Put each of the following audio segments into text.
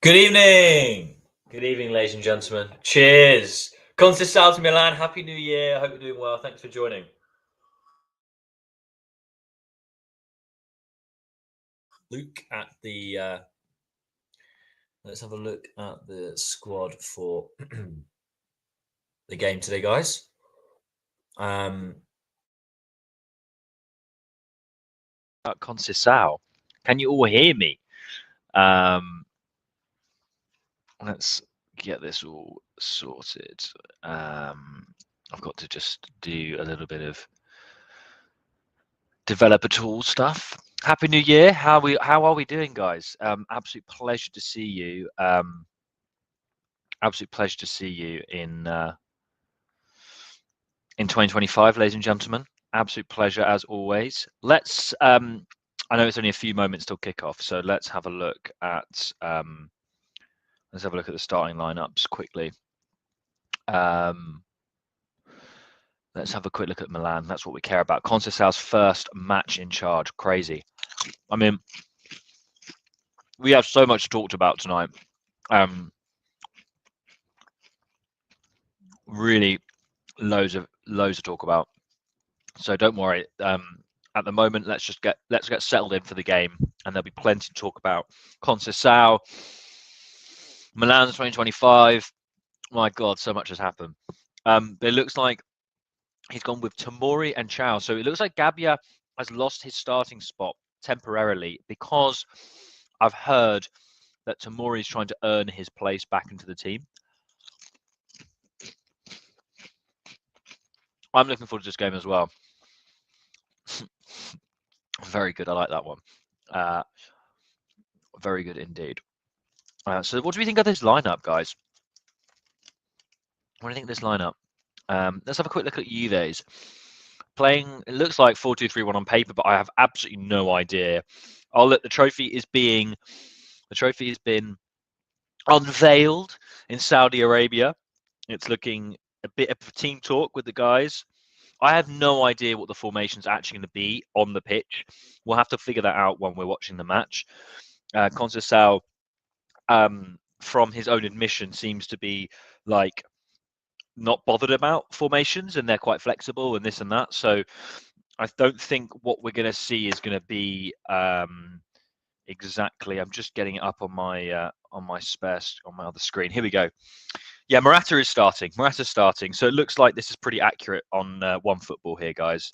Good evening. Good evening, ladies and gentlemen. Cheers. Conceicao to Milan. Happy New Year. I hope you're doing well. Thanks for joining. Look at the. Let's have a look at the squad for the game today, guys. Conceicao. Can you all hear me? Let's get this all sorted. I've got to just do a little bit of developer tool stuff. Happy New Year. How are we doing, guys? Absolute pleasure to see you. Absolute pleasure to see you in 2025, ladies and gentlemen. Absolute pleasure as always. Let's I know it's only a few moments till kickoff, so let's have a look at the starting lineups quickly. Let's have a quick look at Milan. That's what we care about. Conceicao's first match in charge. Crazy. I mean, we have so much talked about tonight. Really, loads of talk about. So don't worry. At the moment, let's get settled in for the game, and there'll be plenty to talk about. Conceicao, Milan 2025. My God, so much has happened. It looks like he's gone with Tomori and Chow. So it looks like Gabbia has lost his starting spot temporarily because I've heard that Tomori is trying to earn his place back into the team. I'm looking forward to this game as well. Very good. I like that one. Very good indeed. So what do we think of this lineup, guys? What do you think of this lineup? Let's have a quick look at Juve's. Playing, it looks like 4-2-3-1 on paper, but I have absolutely no idea. Oh, look, the trophy has been unveiled in Saudi Arabia. It's looking a bit of team talk with the guys. I have no idea what the formation's actually going to be on the pitch. We'll have to figure that out when we're watching the match. Conceicao, from his own admission, seems to be like not bothered about formations, and they're quite flexible and this and that. So I don't think what we're going to see is going to be exactly. I'm just getting it up on my other screen. Here we go. Yeah, Morata is starting. Morata's starting. So it looks like this is pretty accurate on One Football here, guys.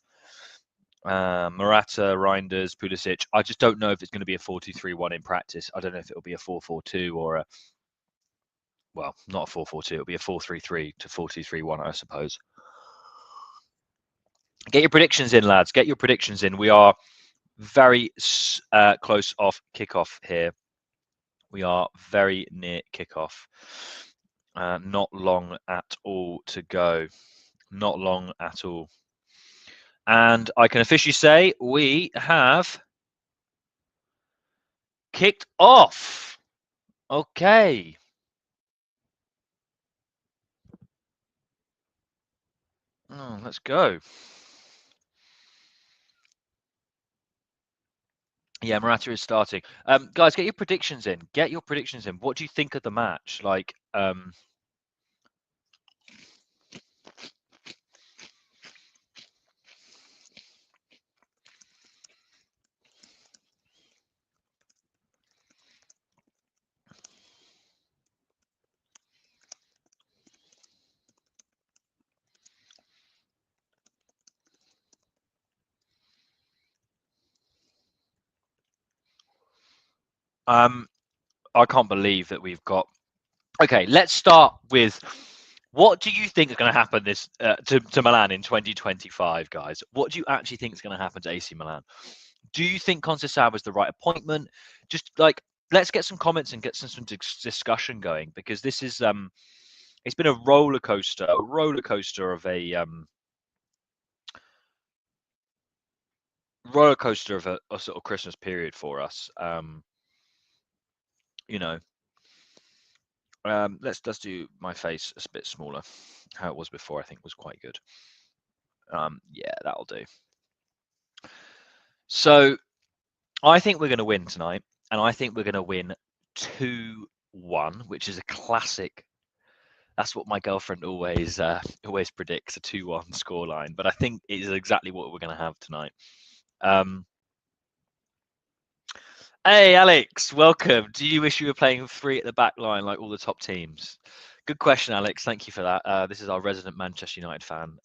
Morata, Reinders, Pulisic. I just don't know if it's going to be a 4-2-3-1 in practice. I don't know if it'll be a 4-4-2 or not a 4-4-2. It'll be a 4-3-3 to 4-2-3-1, I suppose. Get your predictions in, lads. Get your predictions in. We are very close off kickoff here. We are very near kickoff. Not long at all to go. Not long at all. And I can officially say we have kicked off. Okay. Oh, let's go. Yeah, Morata is starting. Guys, get your predictions in. Get your predictions in. What do you think of the match? Like, I can't believe that we've got. Okay, let's start with what do you think is going to happen this to Milan in 2025, guys? What do you actually think is going to happen to AC Milan? Do you think Conceicao was the right appointment? Just like let's get some comments and get some discussion going, because this is it's been a roller coaster of a sort of Christmas period for us. You know, let's do my face a bit smaller. How it was before, I think, was quite good. Yeah, that'll do. So I think we're going to win tonight, and I think we're going to win 2-1. 2-1, which is a classic. That's what my girlfriend always predicts, a 2-1 scoreline. But I think it is exactly what we're going to have tonight. Hey, Alex, welcome. Do you wish you were playing 3 at the back line like all the top teams? Good question, Alex. Thank you for that. This is our resident Manchester United fan,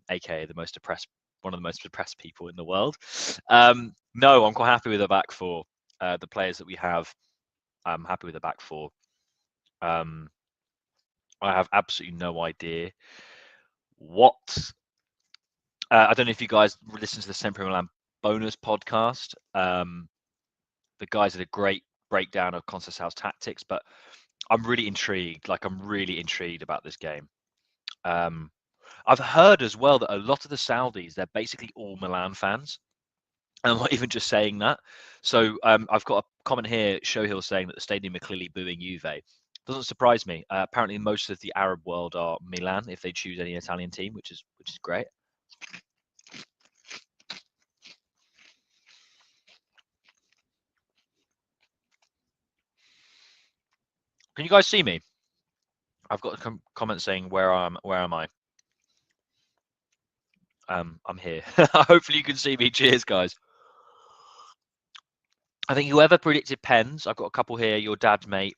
aka one of the most depressed people in the world. No, I'm quite happy with the back 4. The players that we have, I'm happy with the back 4. I have absolutely no idea what. I don't know if you guys listen to the Sempre Milan bonus podcast. The guys did a great breakdown of Conceicao's tactics, but I'm really intrigued. I'm really intrigued about this game. I've heard as well that a lot of the Saudis, they're basically all Milan fans. And I'm not even just saying that. So I've got a comment here, Showhill, saying that the stadium are clearly booing Juve. Doesn't surprise me. Apparently, most of the Arab world are Milan if they choose any Italian team, which is great. Can you guys see me? I've got a comment saying where am I? I'm here. Hopefully you can see me. Cheers, guys. I think whoever predicted pens, I've got a couple here. Your dad, mate.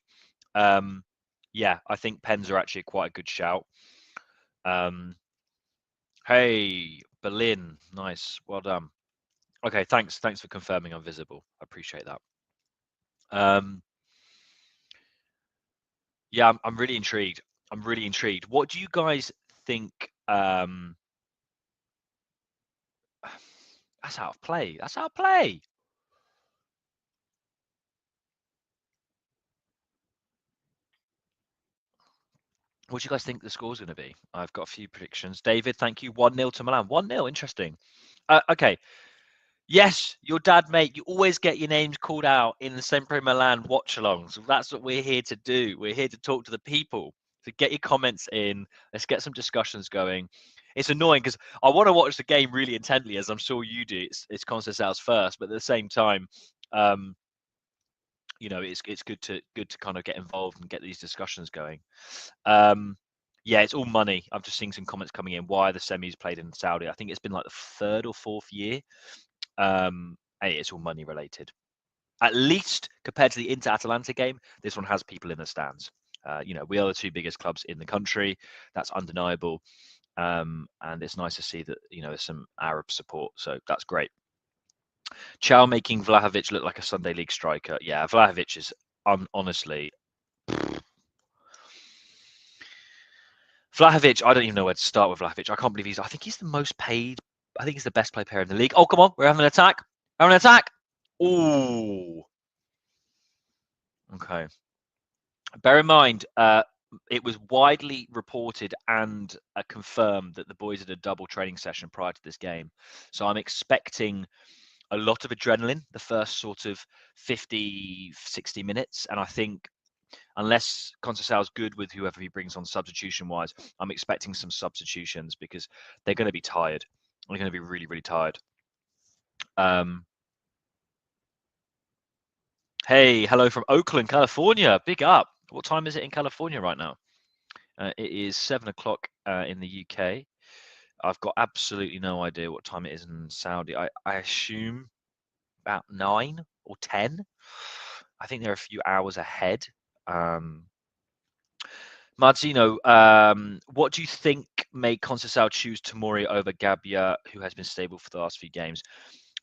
Yeah, I think pens are actually quite a good shout. Hey, Berlin, nice, well done. Okay, thanks for confirming I'm visible. I appreciate that. Yeah, I'm really intrigued. I'm really intrigued. What do you guys think? That's out of play. That's out of play. What do you guys think the score's going to be? I've got a few predictions. David, thank you. 1-0 to Milan. 1-0. Interesting. Okay. Yes, your dad, mate. You always get your names called out in the Sempre Milan watch-alongs. That's what we're here to do. We're here to talk to the people. So get your comments in. Let's get some discussions going. It's annoying because I want to watch the game really intently, as I'm sure you do. It's Conceicao's first, but at the same time, it's good to kind of get involved and get these discussions going. Yeah, it's all money. I'm just seeing some comments coming in. Why are the semis played in Saudi? I think it's been like the 3rd or 4th year. Hey, it's all money related. At least compared to the Inter Atalanta game, this one has people in the stands. We are the 2 biggest clubs in the country. That's undeniable. And it's nice to see that, there's some Arab support. So that's great. Chow making Vlahovic look like a Sunday League striker. Yeah, Vlahovic is honestly. Vlahovic, I don't even know where to start with Vlahovic. I can't believe I think he's the most paid. I think he's the best player in the league. Oh, come on. We're having an attack. We're having an attack. Ooh. Okay. Bear in mind, it was widely reported and confirmed that the boys had a double training session prior to this game. So I'm expecting a lot of adrenaline the first sort of 50, 60 minutes. And I think unless Conceicao good with whoever he brings on substitution-wise, I'm expecting some substitutions because they're going to be tired. They're going to be really, really tired. Hey, hello from Oakland, California. Big up. What time is it in California right now? It is 7 o'clock in the UK. I've got absolutely no idea what time it is in Saudi. I assume about 9 or 10. I think they're a few hours ahead. Marzino, what do you think made Conceicao choose Tomori over Gabbia, who has been stable for the last few games?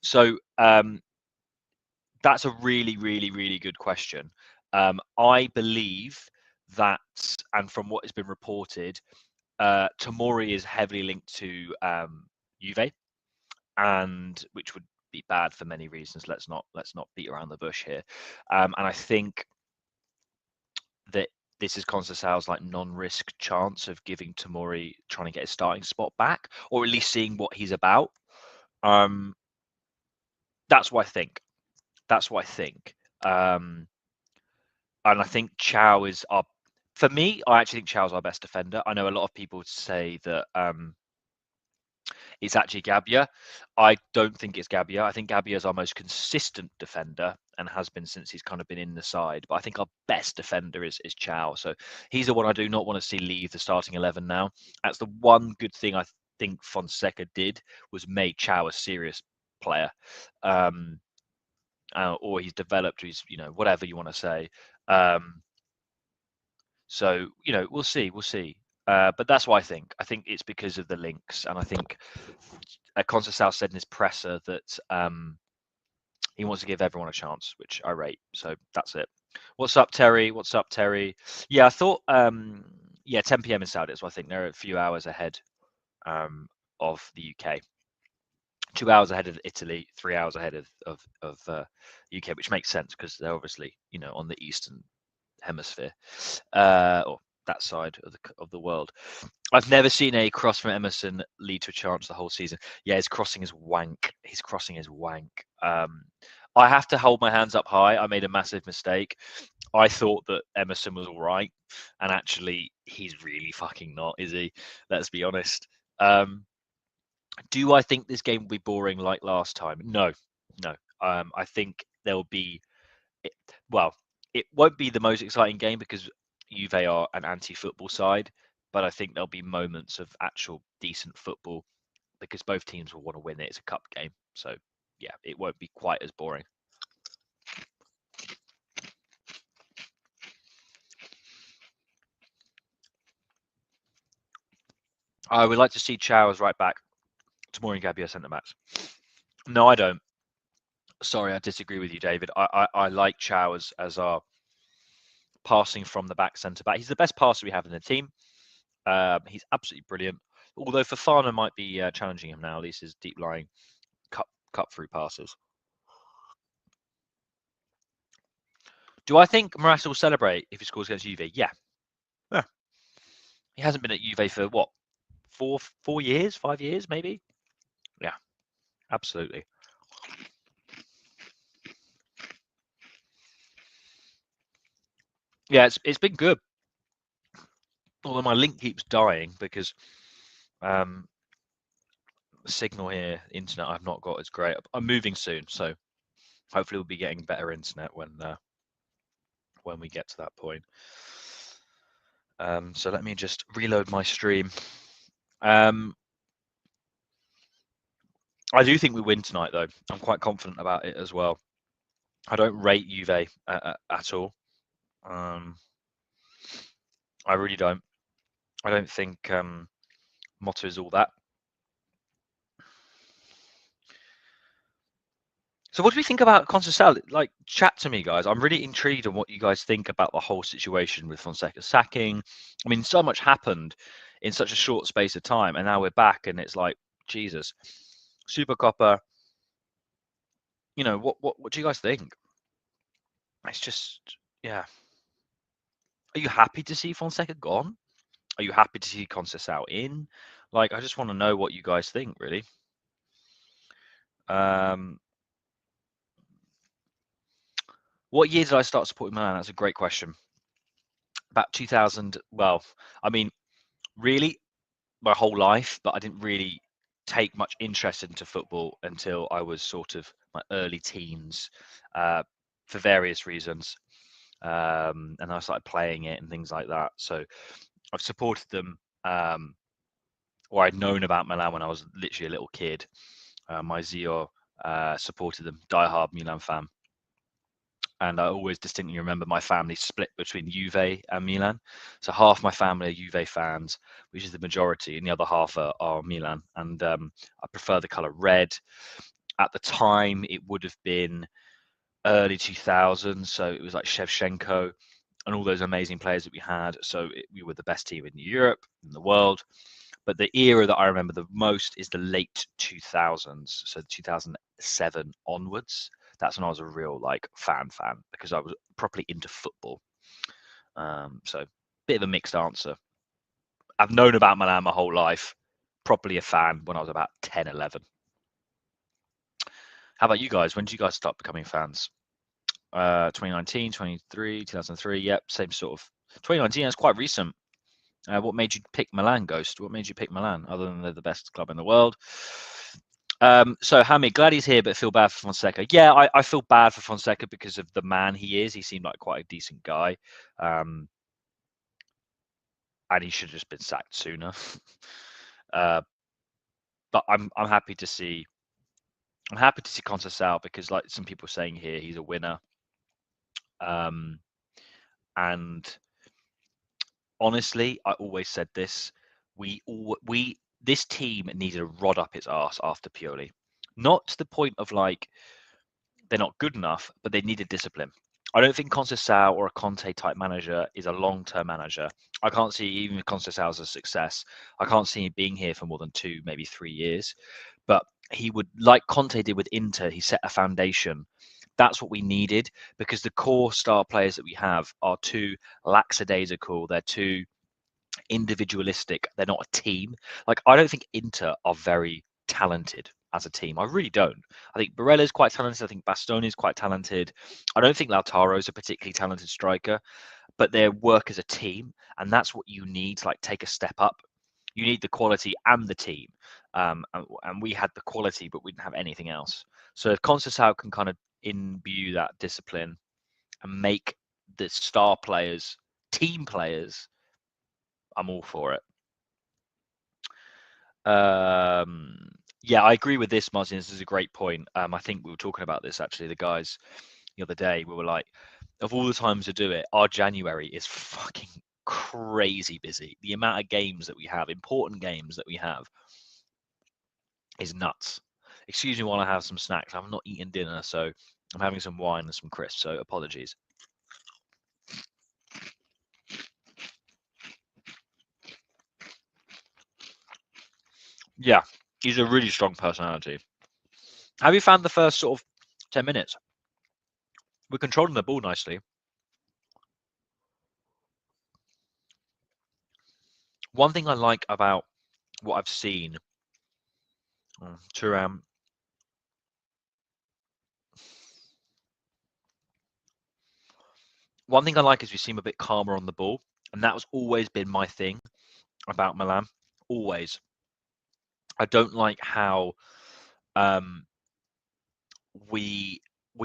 So that's a really, really, really good question. I believe that, and from what has been reported, Tomori is heavily linked to Juve, and which would be bad for many reasons. Let's not beat around the bush here. And I think that this is Conceicao's non-risk chance of giving Tomori trying to get his starting spot back, or at least seeing what he's about. That's what I think. And I think Chow is for me, I actually think Chow's our best defender. I know a lot of people say that it's actually Gabbia. I don't think it's Gabbia. I think Gabbia is our most consistent defender and has been since he's kind of been in the side. But I think our best defender is Chow. So he's the one I do not want to see leave the starting 11 now. That's the one good thing I think Fonseca did, was made Chow a serious player. Or he's developed, he's, whatever you want to say. So, we'll see. But that's what I think. I think it's because of the links. And I think Conceicao said in his presser that he wants to give everyone a chance, which I rate. So that's it. What's up, Terry? Yeah, I thought, 10 p.m. in Saudi, so I think they're a few hours ahead of the UK. 2 hours ahead of Italy, 3 hours ahead of UK, which makes sense because they're obviously, on the eastern hemisphere, or that side of the world. I've never seen a cross from Emerson lead to a chance the whole season. Yeah, his crossing is wank. I have to hold my hands up high. I made a massive mistake. I thought that Emerson was all right, and actually, he's really fucking not, is he? Let's be honest. Do I think this game will be boring like last time? No. I think there'll be, well, it won't be the most exciting game because Juve are an anti-football side, but I think there'll be moments of actual decent football because both teams will want to win it. It's a cup game, so yeah, it won't be quite as boring. I would like to see Chow as right back. Tomori and Gabbia centre backs. No, I don't. Sorry, I disagree with you, David. I like Chow as our passing from the back centre back. He's the best passer we have in the team. He's absolutely brilliant. Although Fofana might be challenging him now. At least his deep lying cut through passes. Do I think Morata will celebrate if he scores against Juve? Yeah. He hasn't been at Juve for what? 4 years, 5 years, maybe? Yeah, absolutely. Yeah, it's been good. Although my link keeps dying because the signal here, internet I've not got is great. I'm moving soon, so hopefully we'll be getting better internet when we get to that point. So let me just reload my stream. I do think we win tonight, though. I'm quite confident about it as well. I don't rate Juve at all. I really don't. I don't think Motta is all that. So what do we think about Conceicao? Like, chat to me, guys. I'm really intrigued on what you guys think about the whole situation with Fonseca sacking. I mean, so much happened in such a short space of time, and now we're back, and it's like, Jesus. Supercoppa, what do you guys think? It's just, yeah. Are you happy to see Fonseca gone? Are you happy to see Conceicao in? Like, I just want to know what you guys think, really. What year did I start supporting Milan? That's a great question. About 2000. Well, I mean, really, my whole life, but I didn't really take much interest into football until I was sort of my early teens, for various reasons. And I started playing it and things like that. So I've supported them, or I'd known about Milan when I was literally a little kid. My Zio supported them, diehard Milan fan. And I always distinctly remember my family split between Juve and Milan. So half my family are Juve fans, which is the majority, and the other half are Milan. And I prefer the color red. At the time, it would have been early 2000s, so it was like Shevchenko and all those amazing players that we had. So we were the best team in Europe, in the world. But the era that I remember the most is the late 2000s, so 2007 onwards. That's when I was a real fan because I was properly into football. So bit of a mixed answer. I've known about Milan my whole life. Properly a fan when I was about 10, 11. How about you guys? When did you guys start becoming fans? 2019, 23, 2003. Yep, same sort of. 2019 is quite recent. What made you pick Milan, Ghost? What made you pick Milan, other than they're the best club in the world? So Hamid, glad he's here, but feel bad for Fonseca. Yeah, I feel bad for Fonseca because of the man he is. He seemed like quite a decent guy, and he should have just been sacked sooner. But I'm happy to see Conceicao because, like some people are saying here, he's a winner. And honestly, I always said this: this team needed to rod up its arse after Pioli, not to the point of like they're not good enough, but they needed discipline. I don't think Conceicao or a Conte type manager is a long-term manager. I can't see, even if Conceicao is a success, I can't see him being here for more than 2, maybe 3 years. But he would, like Conte did with Inter, he set a foundation. That's what we needed, because the core star players that we have are too lackadaisical. They're too individualistic. They're not a team. Like, I don't think Inter are very talented as a team. I really don't. I think Barella's quite talented. I think Bastoni's quite talented. I don't think Lautaro's a particularly talented striker, but they work as a team, and that's what you need to like take a step up. You need the quality and the team, and we had the quality, but we didn't have anything else. So if Conceição can kind of imbue that discipline and make the star players team players, I'm all for it. Yeah, I agree with this, Martin. This is a great point. I think we were talking about this actually, the guys, the other day. We were like, of all the times to do it, our January is fucking crazy busy. The amount of games that we have, important games that we have, is nuts. Excuse me while I have some snacks. I've not eaten dinner, so I'm having some wine and some crisps, so apologies. Yeah, he's a really strong personality. Have you found the first sort of 10 minutes? We're controlling the ball nicely. One thing I like about what I've seen, Turam, one thing I like is we seem a bit calmer on the ball, and that was always been my thing about Milan. Always. I don't like how we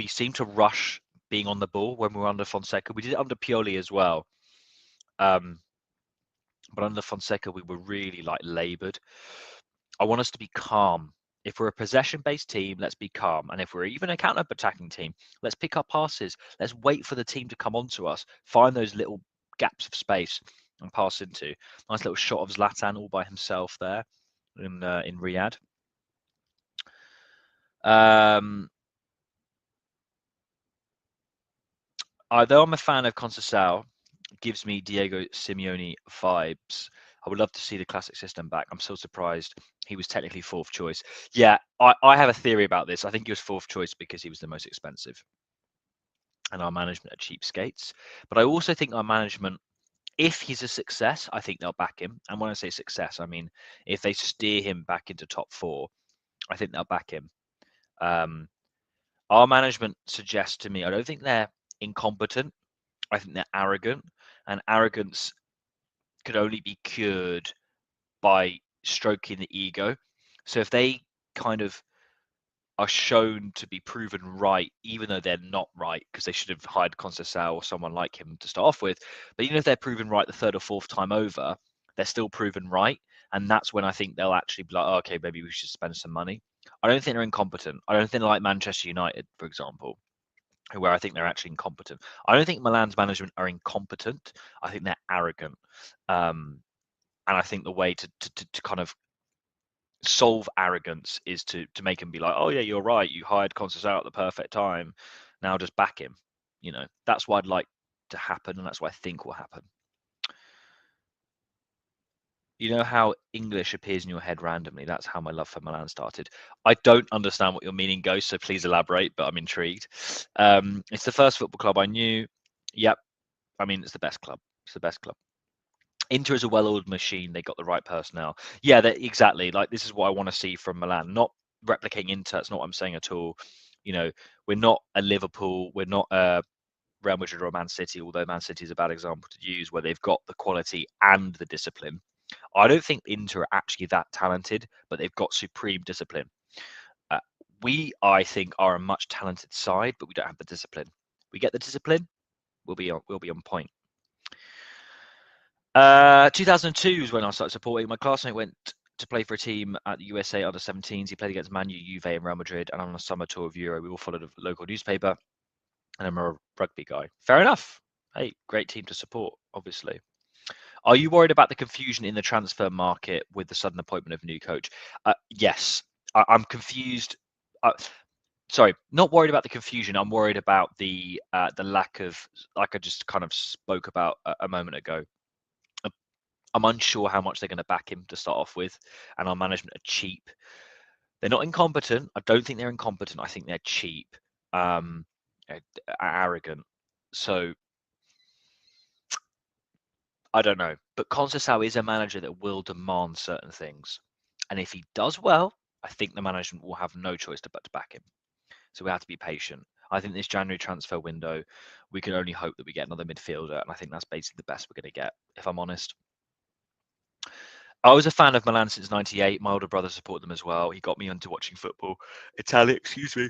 seem to rush being on the ball when we're under Fonseca. We did it under Pioli as well. But under Fonseca, we were really like laboured. I want us to be calm. If we're a possession-based team, let's be calm. And if we're even a counter-attacking team, let's pick up passes. Let's wait for the team to come onto us. Find those little gaps of space and pass into. Nice little shot of Zlatan all by himself there in Riyadh. Though I'm a fan of Conceicao, gives me Diego Simeone vibes. I would love to see the classic system back. I'm so surprised he was technically fourth choice. Yeah, I have a theory about this. I think he was fourth choice because he was the most expensive. And our management are cheapskates. But I also think our management, if he's a success, I think they'll back him. And when I say success, I mean if they steer him back into top 4, I think they'll back him. Our management suggests to me, I don't think they're incompetent. I think they're arrogant, and arrogance could only be cured by stroking the ego. So if they kind of are shown to be proven right, even though they're not right, because they should have hired Conceicao or someone like him to start off with, but even if they're proven right the 3rd or 4th time over, they're still proven right. And that's when I think they'll actually be like, oh, okay, maybe we should spend some money. I don't think they're incompetent. I don't think they're like Manchester United, for example, where I think they're actually incompetent. I don't think Milan's management are incompetent. I think they're arrogant. And I think the way to kind of solve arrogance is to make him be like, oh yeah, you're right. You hired Conceicao at the perfect time. Now just back him. You know, that's what I'd like to happen, and that's what I think will happen. You know how English appears in your head randomly? That's how my love for Milan started. I don't understand what your meaning goes, so please elaborate, but I'm intrigued. It's the first football club I knew. Yep. I mean, it's the best club. It's the best club. Inter is a well-oiled machine. They got the right personnel. Yeah, exactly. Like, this is what I want to see from Milan. Not replicating Inter. That's not what I'm saying at all. You know, we're not a Liverpool. We're not a Real Madrid or Man City, although Man City is a bad example to use, where they've got the quality and the discipline. I don't think Inter are actually that talented, but they've got supreme discipline. We, I think, are a much talented side, but we don't have the discipline. We get the discipline, we'll be on point. 2002 is when I started supporting. My classmate went to play for a team at the USA under 17s. He played against Man U, Juve, and Real Madrid, and on a summer tour of Euro, we all followed a local newspaper. And I'm a rugby guy. Fair enough. Hey, great team to support, obviously. Are you worried about the confusion in the transfer market with the sudden appointment of new coach? Yes, I'm confused. Sorry, not worried about the confusion. I'm worried about the lack of, like I just kind of spoke about a moment ago. I'm unsure how much they're going to back him to start off with, and our management are cheap. They're not incompetent. I don't think they're incompetent. I think they're cheap, arrogant. So I don't know. But Conceicao is a manager that will demand certain things, and if he does well, I think the management will have no choice but to back him. So we have to be patient. I think this January transfer window, we can only hope that we get another midfielder, and I think that's basically the best we're going to get, if I'm honest. I was a fan of Milan since '98. My older brother supported them as well. He got me into watching football. Italy, excuse me.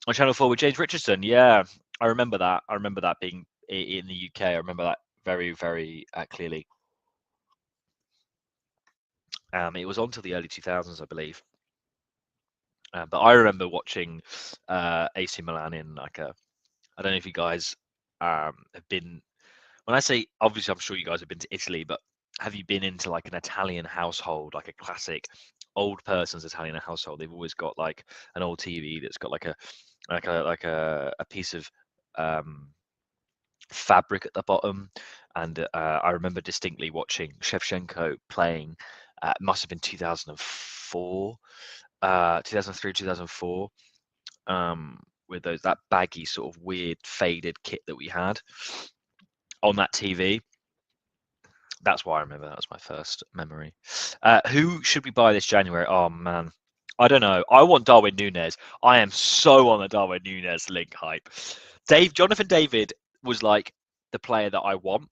On Channel 4 with James Richardson. Yeah, I remember that. I remember that being in the UK. I remember that very, very clearly. It was on till the early 2000s, I believe. But I remember watching AC Milan in like a. I don't know if you guys have been. When I say, obviously, I'm sure you guys have been to Italy, but have you been into like an Italian household, like a classic old person's Italian household? They've always got like an old TV that's got like a piece of fabric at the bottom, and I remember distinctly watching Shevchenko playing. It must have been 2004, 2003, 2004. With that baggy sort of weird faded kit that we had on that TV. That's why I remember. That was my first memory. Who should we buy this January? Oh man, I don't know. I want Darwin Núñez. I am so on the Darwin Núñez link hype. Jonathan David was like the player that I want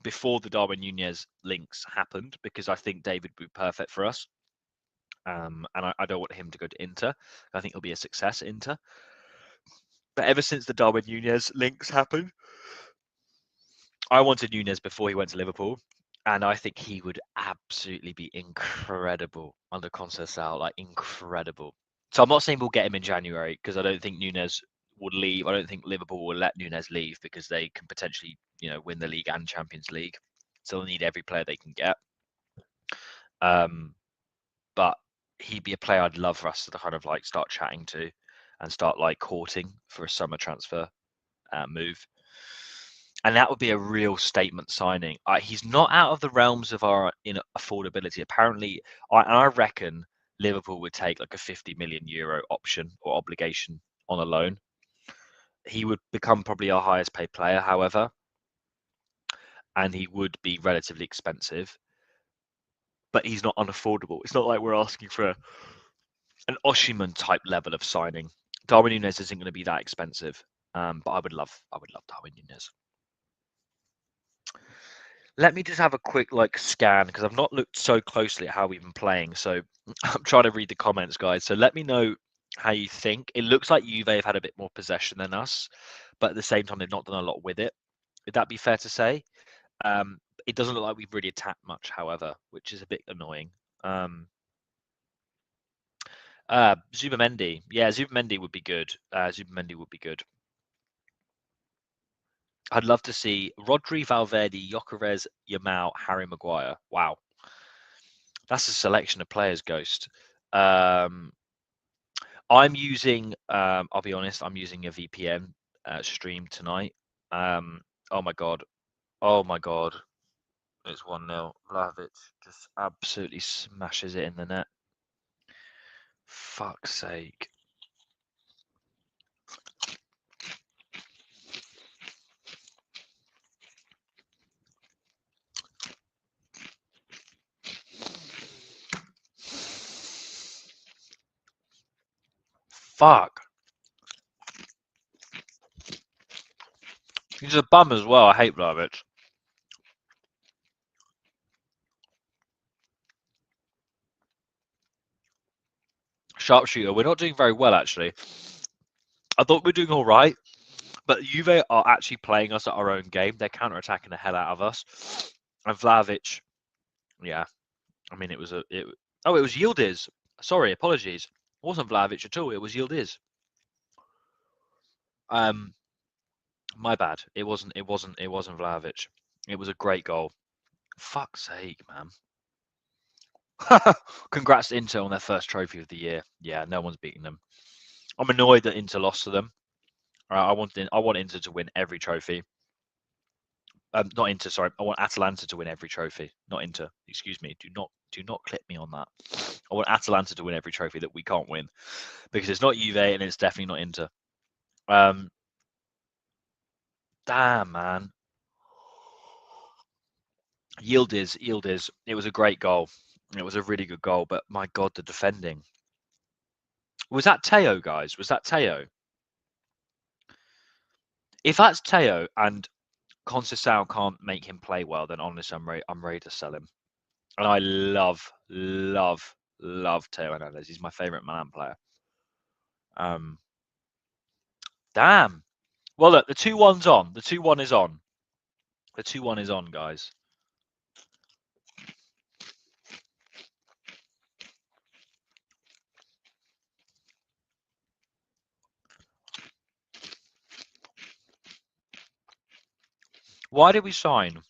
before the Darwin Núñez links happened, because I think David would be perfect for us. And I don't want him to go to Inter. I think he'll be a success at Inter. But ever since the Darwin Núñez links happened, I wanted Núñez before he went to Liverpool, and I think he would absolutely be incredible under Conceicao, like incredible. So I'm not saying we'll get him in January, because I don't think Núñez would leave. I don't think Liverpool will let Núñez leave, because they can potentially, win the league and Champions League. So they'll need every player they can get. But he'd be a player I'd love for us to kind of like start chatting to and start like courting for a summer transfer move. And that would be a real statement signing. He's not out of the realms of our affordability. Apparently, I reckon Liverpool would take like a 50 million euro option or obligation on a loan. He would become probably our highest paid player, however, and he would be relatively expensive. But he's not unaffordable. It's not like we're asking for an Osimhen type level of signing. Darwin Núñez isn't going to be that expensive, but I would love Darwin Núñez. Let me just have a quick scan, because I've not looked so closely at how we've been playing. So I'm trying to read the comments, guys. So let me know how you think. It looks like Juve have had a bit more possession than us, but at the same time, they've not done a lot with it. Would that be fair to say? It doesn't look like we've really attacked much, however, which is a bit annoying. Zubamendi. Yeah, Zubamendi would be good. Zubamendi would be good. I'd love to see Rodri, Valverde, Gyökeres, Yamal, Harry Maguire. Wow. That's a selection of players, Ghost. I'm using, I'll be honest, I'm using a VPN stream tonight. Oh my God. Oh my God. It's 1-0. Vlahovic just absolutely smashes it in the net. Fuck's sake. Fuck. He's a bum as well. I hate Vlahovic. Sharpshooter. We're not doing very well, actually. I thought we were doing all right, but Juve are actually playing us at our own game. They're counter-attacking the hell out of us. And Vlahovic, yeah. I mean, it was Yildiz. Sorry, apologies. It wasn't Vlahovic at all. It was Yildiz. My bad. It wasn't Vlahovic. It was a great goal. Fuck's sake, man. Congrats to Inter on their first trophy of the year. Yeah, no one's beating them. I'm annoyed that Inter lost to them. I want Inter to win every trophy. Not Inter, sorry. I want Atalanta to win every trophy. Not Inter. Excuse me. Do not clip me on that. I want Atalanta to win every trophy that we can't win, because it's not Juve and it's definitely not Inter. Damn, man. Yildiz. It was a great goal. It was a really good goal, but my God, the defending. Was that Teo, guys? Was that Teo? If that's Teo and Conceicao can't make him play well, then honestly, I'm ready to sell him. And I love Teo Hernandez. He's my favourite Milan player. Damn. Well, look, the 2-1's on. The 2-1 is on. The 2-1 is on, guys. Why did we sign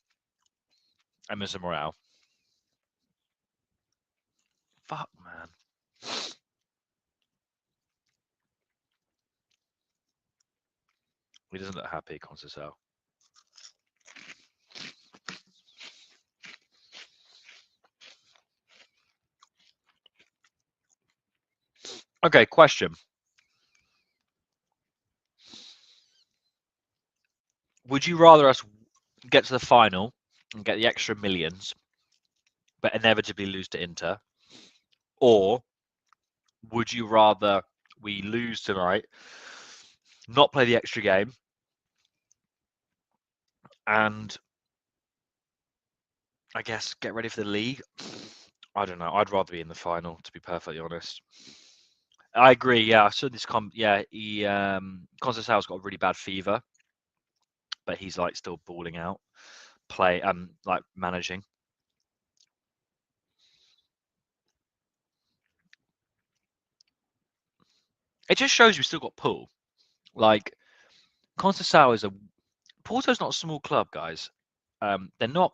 Emerson Royale? Fuck, man. He doesn't look happy, Conceicao. Okay, question. Would you rather us get to the final and get the extra millions, but inevitably lose to Inter? Or would you rather we lose tonight, not play the extra game, and I guess get ready for the league? I don't know. I'd rather be in the final, to be perfectly honest. I agree. Yeah, I saw this. Conceicao's got a really bad fever, but he's like still balling out, like managing. It just shows we still got pull. Like Conceicao Porto's not a small club, guys. They're not,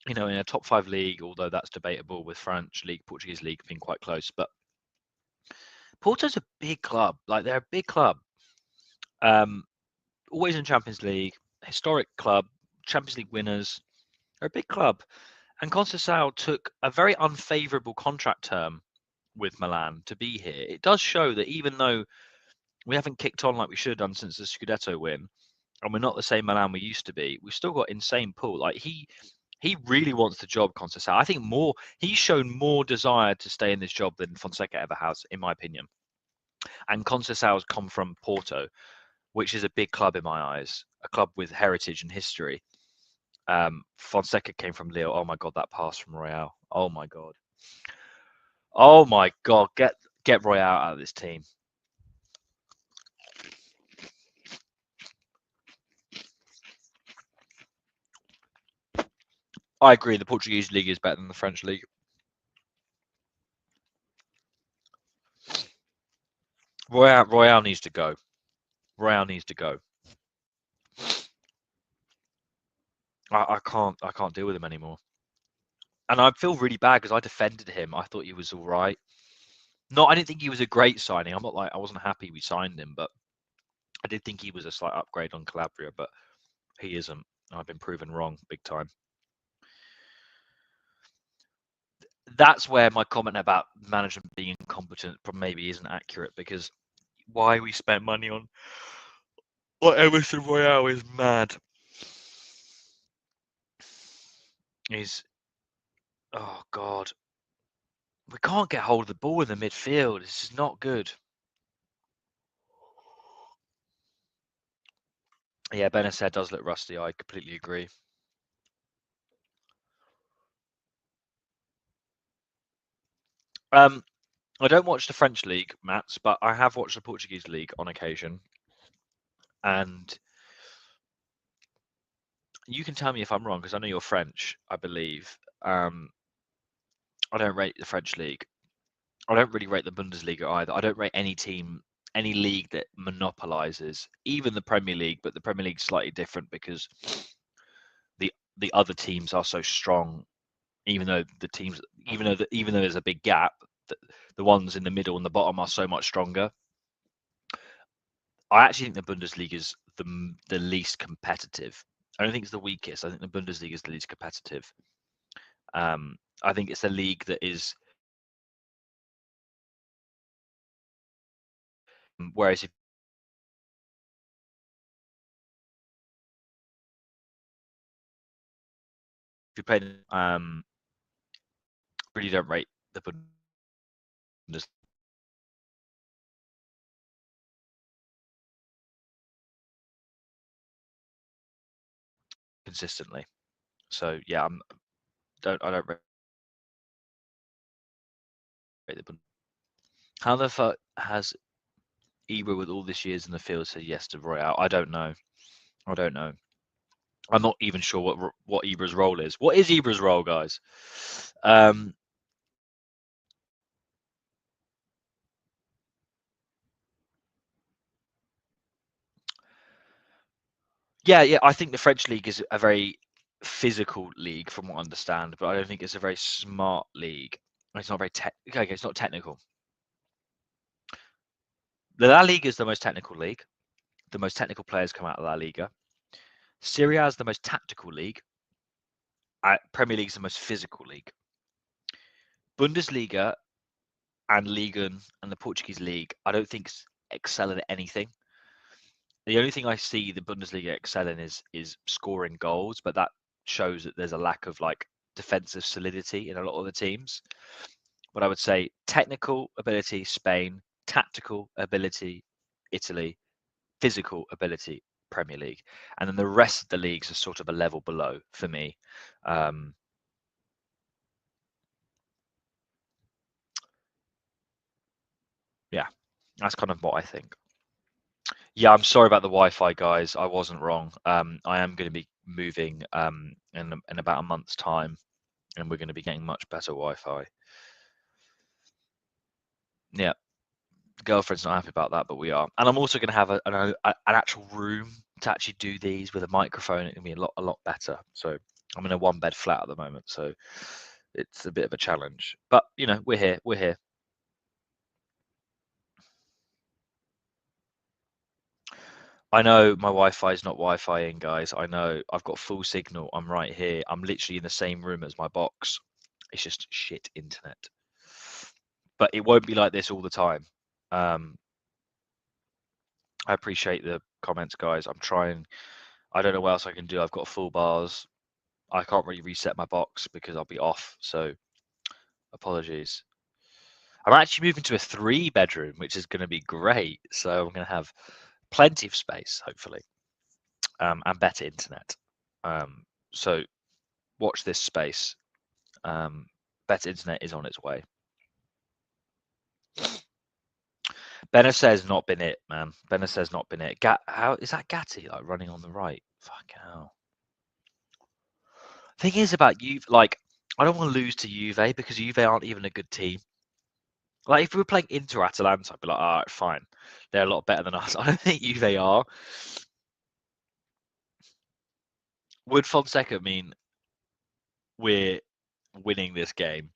in a top 5 league, although that's debatable with French league, Portuguese league being quite close. But Porto's a big club. Like they're a big club. Always in Champions League, historic club, Champions League winners. They're a big club. And Conceicao took a very unfavourable contract term with Milan to be here. It does show that even though we haven't kicked on like we should have done since the Scudetto win, and we're not the same Milan we used to be, we've still got insane pull. Like he really wants the job, Conceicao. I think he's shown more desire to stay in this job than Fonseca ever has, in my opinion. And Conceicao's come from Porto, which is a big club in my eyes, a club with heritage and history. Fonseca came from Lille. Oh my God, that pass from Royale. Oh my God. Oh my God, get Royale out of this team. I agree. The Portuguese league is better than the French league. Royale needs to go. Royale needs to go. I can't deal with him anymore. And I feel really bad because I defended him. I thought he was all right. No, I didn't think he was a great signing. I wasn't happy we signed him, but I did think he was a slight upgrade on Calabria, but he isn't. I've been proven wrong big time. That's where my comment about management being incompetent maybe isn't accurate, because why we spent money on Emerson Royale is mad. Oh God, we can't get hold of the ball in the midfield. This is not good. Yeah, Benacer does look rusty. I completely agree. I don't watch the French league, Mats, but I have watched the Portuguese league on occasion, and you can tell me if I'm wrong because I know you're French, I believe. I don't rate the French league. I don't really rate the Bundesliga either. I don't rate any team, any league that monopolizes, even the Premier League. But the Premier League's slightly different because the other teams are so strong. Even though the teams, even though there's a big gap, the ones in the middle and the bottom are so much stronger. I actually think the Bundesliga is the least competitive. I don't think it's the weakest. I think the Bundesliga is the least competitive. I think it's a league that is. Whereas if you play, really don't rate the Bundesliga consistently. So yeah, I don't rate the Bundesliga. How the fuck has Ibra with all this years in the field said yes to Royale? I don't know. I don't know. I'm not even sure what Ibra's role is. What is Ibra's role, guys? Um, yeah. I think the French league is a very physical league, from what I understand, but I don't think it's a very smart league. It's not very okay, it's not technical. The La Liga is the most technical league. The most technical players come out of La Liga. Serie A is the most tactical league. Premier League is the most physical league. Bundesliga and Liga and the Portuguese league, I don't think excel at anything. The only thing I see the Bundesliga excelling is scoring goals, but that shows that there's a lack of like defensive solidity in a lot of the teams. But I would say technical ability, Spain; tactical ability, Italy; physical ability, Premier League, and then the rest of the leagues are sort of a level below for me. Um, yeah, that's kind of what I think. Yeah, I'm sorry about the Wi-Fi, guys. I wasn't wrong. I am going to be moving in about a month's time, and we're going to be getting much better Wi-Fi. Yeah, the girlfriend's not happy about that, but we are. And I'm also going to have an actual room to actually do these with a microphone. It's going to be a lot better. So I'm in a one-bed flat at the moment, so it's a bit of a challenge. But you know, we're here. We're here. I know my Wi-Fi is not Wi-Fi-ing, guys. I know I've got full signal. I'm right here. I'm literally in the same room as my box. It's just shit internet. But it won't be like this all the time. Um, I appreciate the comments, guys. I'm trying. I don't know what else I can do. I've got full bars. I can't really reset my box because I'll be off. So apologies. I'm actually moving to a 3-bedroom, which is going to be great. So I'm going to have plenty of space, hopefully, and better internet. So watch this space. Better internet is on its way. Benacer's not been it, man. Benacer's not been it. How is that Gatti like running on the right? Fuck hell. Thing is about Juve, like I don't want to lose to Juve because Juve aren't even a good team. Like if we were playing Inter Atalanta, I'd be like, all right, fine. They're a lot better than us. I don't think Juve are. Would Fonseca mean we're winning this game?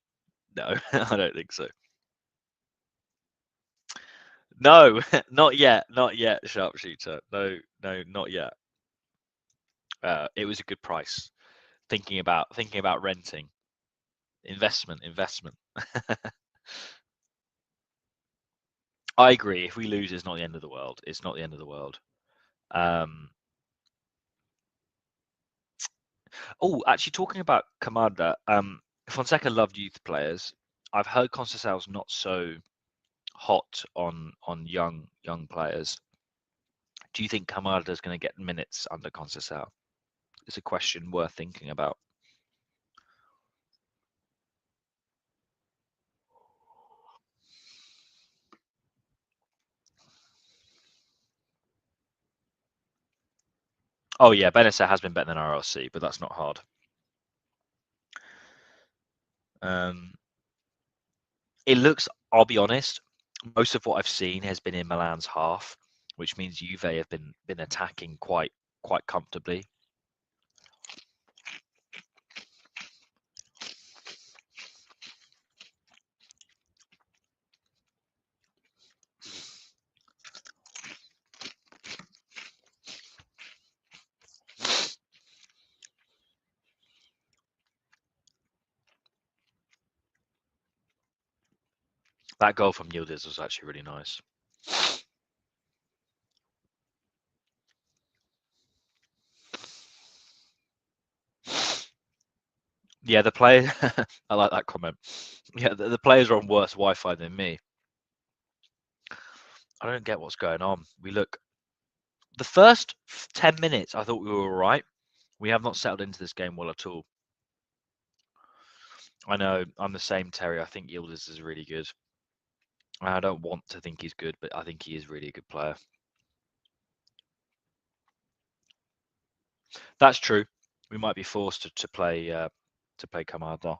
No, I don't think so. No, not yet, not yet, sharpshooter. No, no, not yet. It was a good price. Thinking about renting, investment. I agree. If we lose, it's not the end of the world. It's not the end of the world. Um, oh, actually, talking about Commander, Fonseca loved youth players. I've heard Conceicao not so hot on young players. Do you think Kamada is going to get minutes under Conceicao? It's a question worth thinking about. Oh yeah, Benessere has been better than RLC, but that's not hard. It looks, I'll be honest, most of what I've seen has been in Milan's half, which means Juve have been attacking quite comfortably. That goal from Yildiz was actually really nice. Yeah, the play. I like that comment. Yeah, the players are on worse Wi-Fi than me. I don't get what's going on. We look. The first 10 minutes, I thought we were all right. We have not settled into this game well at all. I know, I'm the same, Terry. I think Yildiz is really good. I don't want to think he's good, but I think he is really a good player. That's true. We might be forced to play Kamada.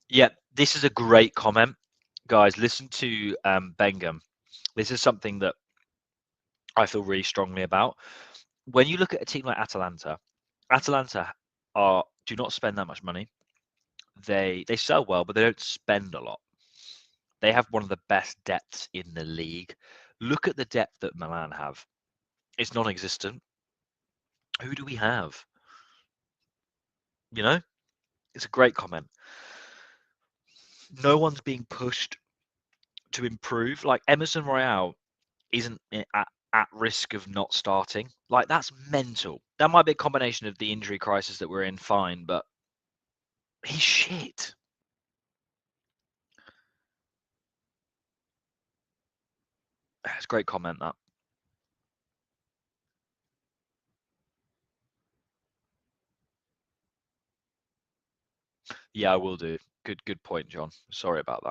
Yeah, this is a great comment, guys. Listen to Bengham. This is something that I feel really strongly about. When you look at a team like Atalanta do not spend that much money. They sell well, but they don't spend a lot. They have one of the best depths in the league. Look at the depth that Milan have. It's non-existent. Who do we have? You know, it's a great comment. No one's being pushed to improve. Like Emerson Royale isn't at risk of not starting. Like that's mental. That might be a combination of the injury crisis that we're in, fine, but he's shit. That's a great comment, that. Yeah, I will do. Good point, John. Sorry about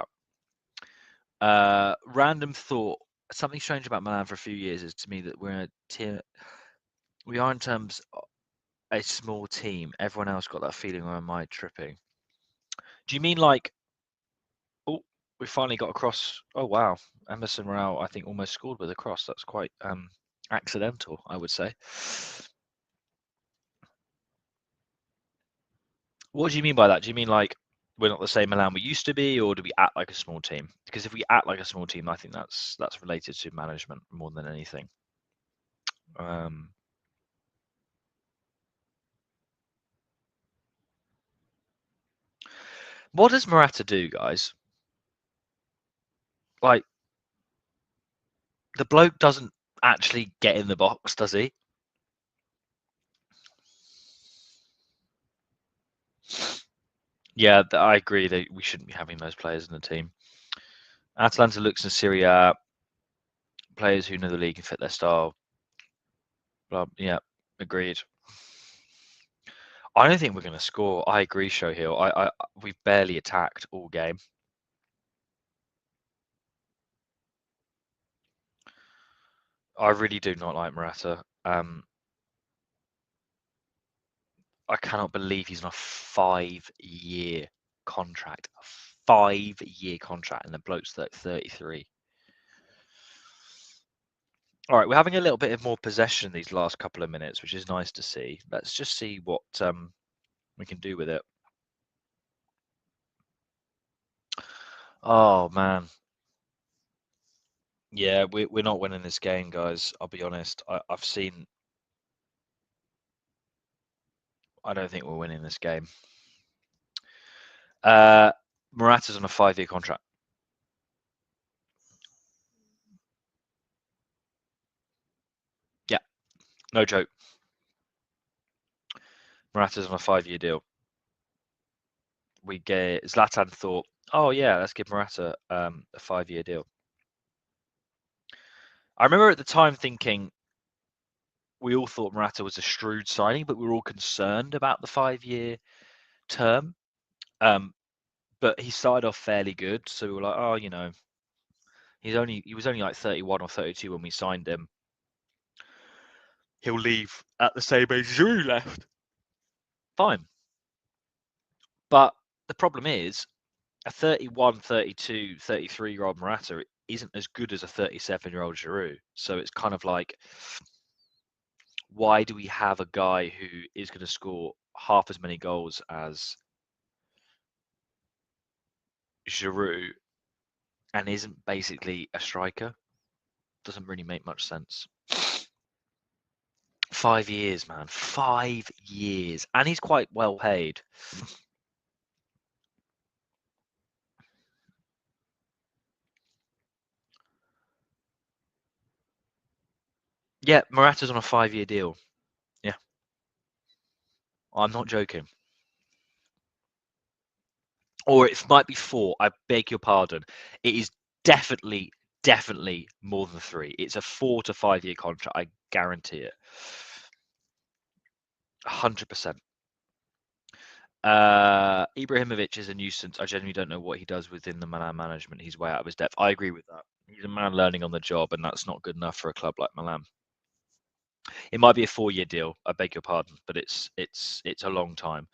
that. Random thought. Something strange about Milan for a few years is to me that we're in a tier. We are in terms of a small team. Everyone else got that feeling, or am I tripping? Do you mean like? Oh, we finally got across. Oh wow, Emerson Royale, I think, almost scored with a cross. That's quite accidental, I would say. What do you mean by that? Do you mean like we're not the same Milan we used to be, or do we act like a small team? Because if we act like a small team, I think that's related to management more than anything. What does Morata do, guys? Like the bloke doesn't actually get in the box, does he? Yeah, I agree that we shouldn't be having those players in the team. Atalanta looks in Serie A, players who know the league and fit their style. Yeah, agreed. I don't think we're going to score. I agree, Showhill. We've barely attacked all game. I really do not like Morata. I cannot believe he's on a 5-year contract. A 5-year contract, and the bloke's 33. All right, we're having a little bit of more possession these last couple of minutes, which is nice to see. Let's just see what we can do with it. Oh man, yeah, we're not winning this game, guys. I'll be honest. I've seen. I don't think we're winning this game. Morata's on a 5-year contract. Yeah, no joke. Morata's on a 5-year deal. We get Zlatan thought Oh yeah, let's give Morata a 5-year deal. I remember at the time thinking we all thought Morata was a shrewd signing, but we were all concerned about the 5-year term. But he started off fairly good, so we were like, oh, he was only like 31 or 32 when we signed him. He'll leave at the same age as Giroud left. Fine. But the problem is a 31, 32, 33-year-old Morata isn't as good as a 37-year-old Giroud. So it's kind of like, why do we have a guy who is going to score half as many goals as Giroud and isn't basically a striker? Doesn't really make much sense. 5 years, man. 5 years. And he's quite well paid. Yeah, Morata's on a 5-year deal. Yeah. I'm not joking. Or it might be 4. I beg your pardon. It is definitely more than 3. It's a 4 to 5 year contract. I guarantee it. 100%. Ibrahimovic is a nuisance. I genuinely don't know what he does within the Milan management. He's way out of his depth. I agree with that. He's a man learning on the job, and that's not good enough for a club like Milan. It might be a 4-year deal. I beg your pardon, but it's a long time.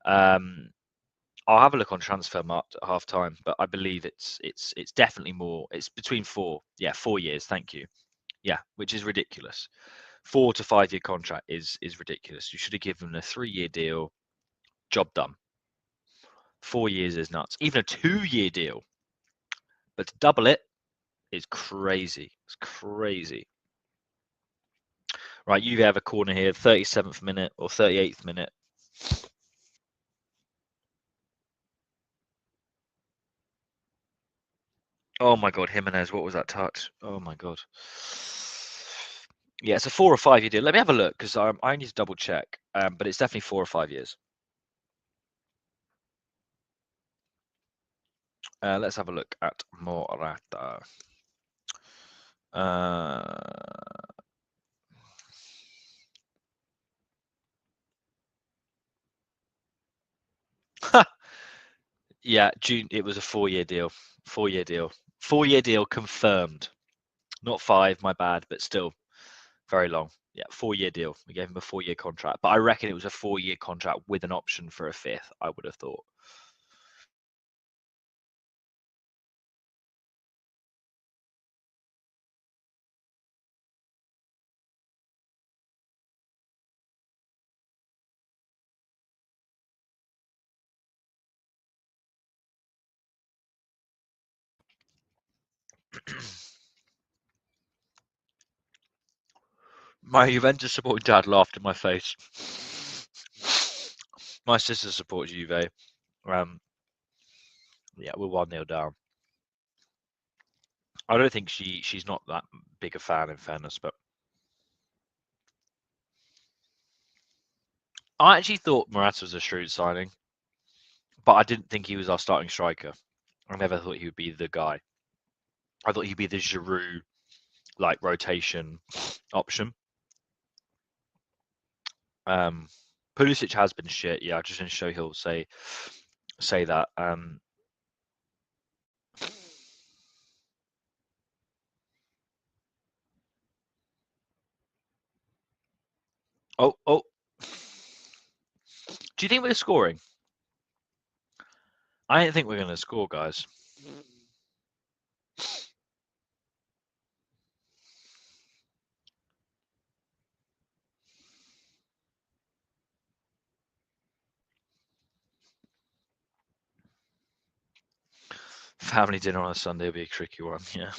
I'll have a look on Transfermarkt at half time, but I believe it's definitely more. It's between 4. Yeah, 4 years. Thank you. Yeah, which is ridiculous. 4 to 5 year contract is ridiculous. You should have given a 3-year deal. Job done. 4 years is nuts. Even a 2-year deal, but to double it is crazy. It's crazy. Right, you have a corner here, 37th minute or 38th minute. Oh my God, Jimenez, what was that touch? Oh my God. Yeah, it's a 4 or 5 year deal. Let me have a look because I need to double check. But it's definitely 4 or 5 years. Let's have a look at Morata. Yeah, June. It was a 4-year deal. 4-year deal. 4-year deal confirmed. Not 5, my bad, but still very long. Yeah, 4-year deal. We gave him a 4-year contract, but I reckon it was a 4-year contract with an option for a 5th. I would have thought. My Juventus supporting dad laughed in my face. My sister supports Juve. Yeah, we're 1-0 down. I don't think she's not that big a fan, in fairness, but I actually thought Morata was a shrewd signing, but I didn't think he was our starting striker. I never thought he would be the guy. I thought he'd be the Giroud like rotation option. Pulisic has been shit. Yeah, I just didn't show he'll say that. Oh. Do you think we're scoring? I don't think we're going to score, guys. Family dinner on a Sunday will be a tricky one. Yeah,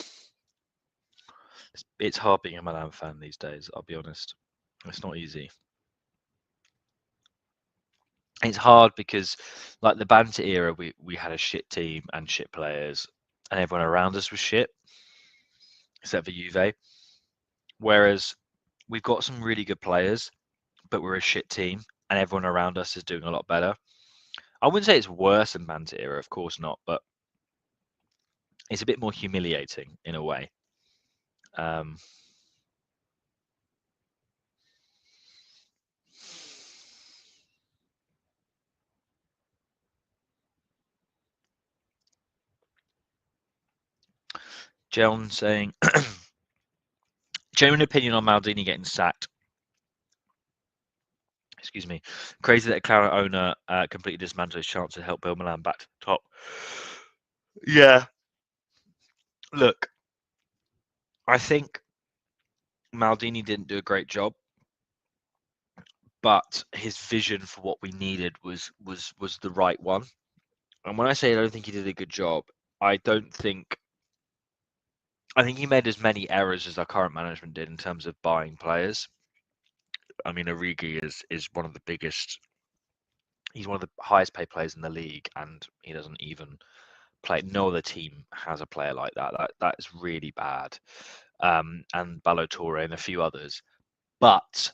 it's hard being a Milan fan these days. I'll be honest, it's not easy. It's hard because, like the banter era, we had a shit team and shit players, and everyone around us was shit, except for Juve. Whereas we've got some really good players, but we're a shit team, and everyone around us is doing a lot better. I wouldn't say it's worse than banter era, of course not, but it's a bit more humiliating in a way. John saying, genuine opinion on Maldini getting sacked. Excuse me. Crazy that a Claret owner completely dismantled his chance to help build Milan back to the top. Yeah. Look, I think Maldini didn't do a great job, but his vision for what we needed was the right one. And when I say I don't think he did a good job, I think he made as many errors as our current management did in terms of buying players. I mean, Origi is one of the biggest. He's one of the highest paid players in the league, and he doesn't even play. No other team has a player like that. That is really bad. And Ballo-Touré and a few others. But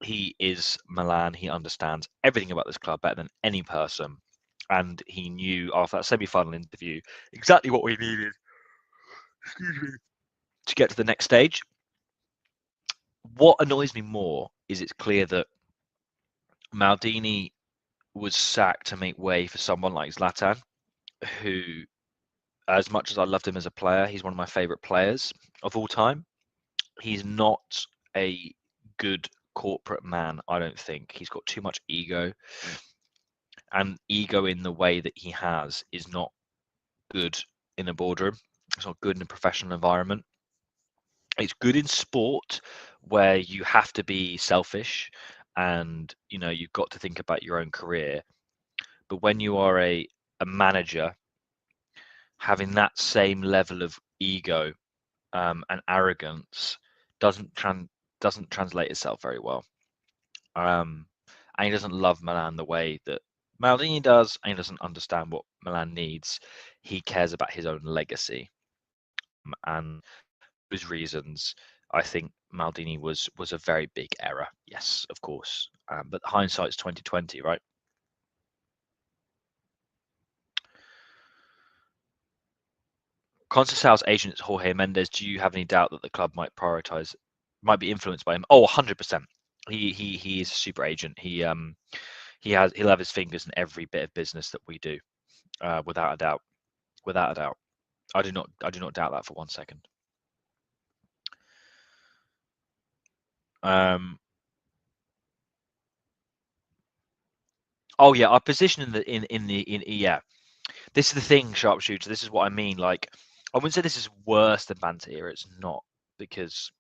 he is Milan. He understands everything about this club better than any person. And he knew after that semi-final interview exactly what we needed. Excuse me. To get to the next stage. What annoys me more is it's clear that Maldini was sacked to make way for someone like Zlatan, who, as much as I loved him as a player, he's one of my favourite players of all time. He's not a good corporate man, I don't think. He's got too much ego. And ego in the way that he has is not good in a boardroom. It's not good in a professional environment. It's good in sport where you have to be selfish and you've got to think about your own career. But when you are a manager, having that same level of ego and arrogance doesn't translate itself very well. And he doesn't love Milan the way that Maldini does, and he doesn't understand what Milan needs. He cares about his own legacy, and for those reasons, I think Maldini was a very big error. Yes, of course, but hindsight's 2020, right? Conceicao's agent Jorge Mendes. Do you have any doubt that the club might be influenced by him? Oh, 100%. He is a super agent. He'll have his fingers in every bit of business that we do, without a doubt. Without a doubt. I do not doubt that for 1 second. Oh yeah, our position yeah. This is the thing, sharpshooter. This is what I mean. Like, I wouldn't say this is worse than Banter. It's not, because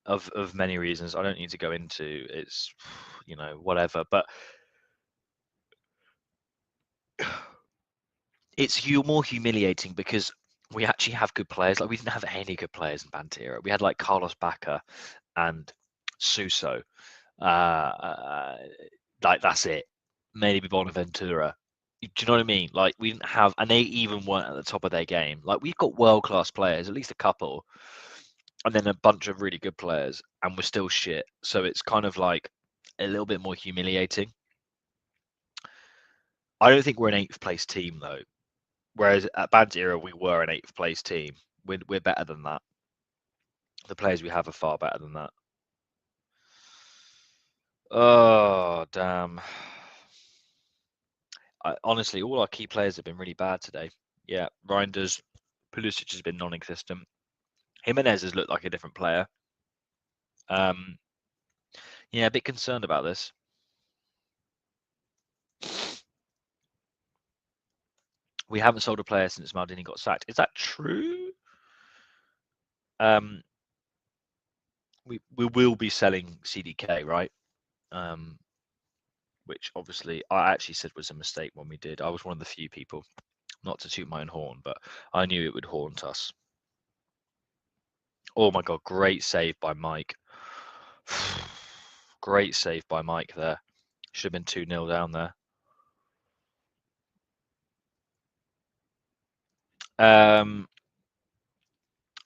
of many reasons I don't need to go into. It's whatever, but it's more humiliating because we actually have good players. Like, we didn't have any good players in Banter. We had like Carlos Bacca and Suso. Like, that's it. Maybe Bonaventura. Do you know what I mean? Like, we didn't have, and they even weren't at the top of their game. Like, we've got world-class players, at least a couple, and then a bunch of really good players, and we're still shit. So it's kind of like a little bit more humiliating. I don't think we're an 8th place team though. Whereas at Bandera we were an 8th place team. We're better than that. The players we have are far better than that. Oh damn! Honestly, all our key players have been really bad today. Yeah, Reinders, Pulisic has been non-existent. Jimenez has looked like a different player. Yeah, a bit concerned about this. We haven't sold a player since Maldini got sacked. Is that true? We will be selling CDK, right? Which obviously I actually said was a mistake when we did. I was one of the few people, not to toot my own horn, but I knew it would haunt us. Oh my God, great save by Mike. Great save by Mike there. Should have been 2-0 down there.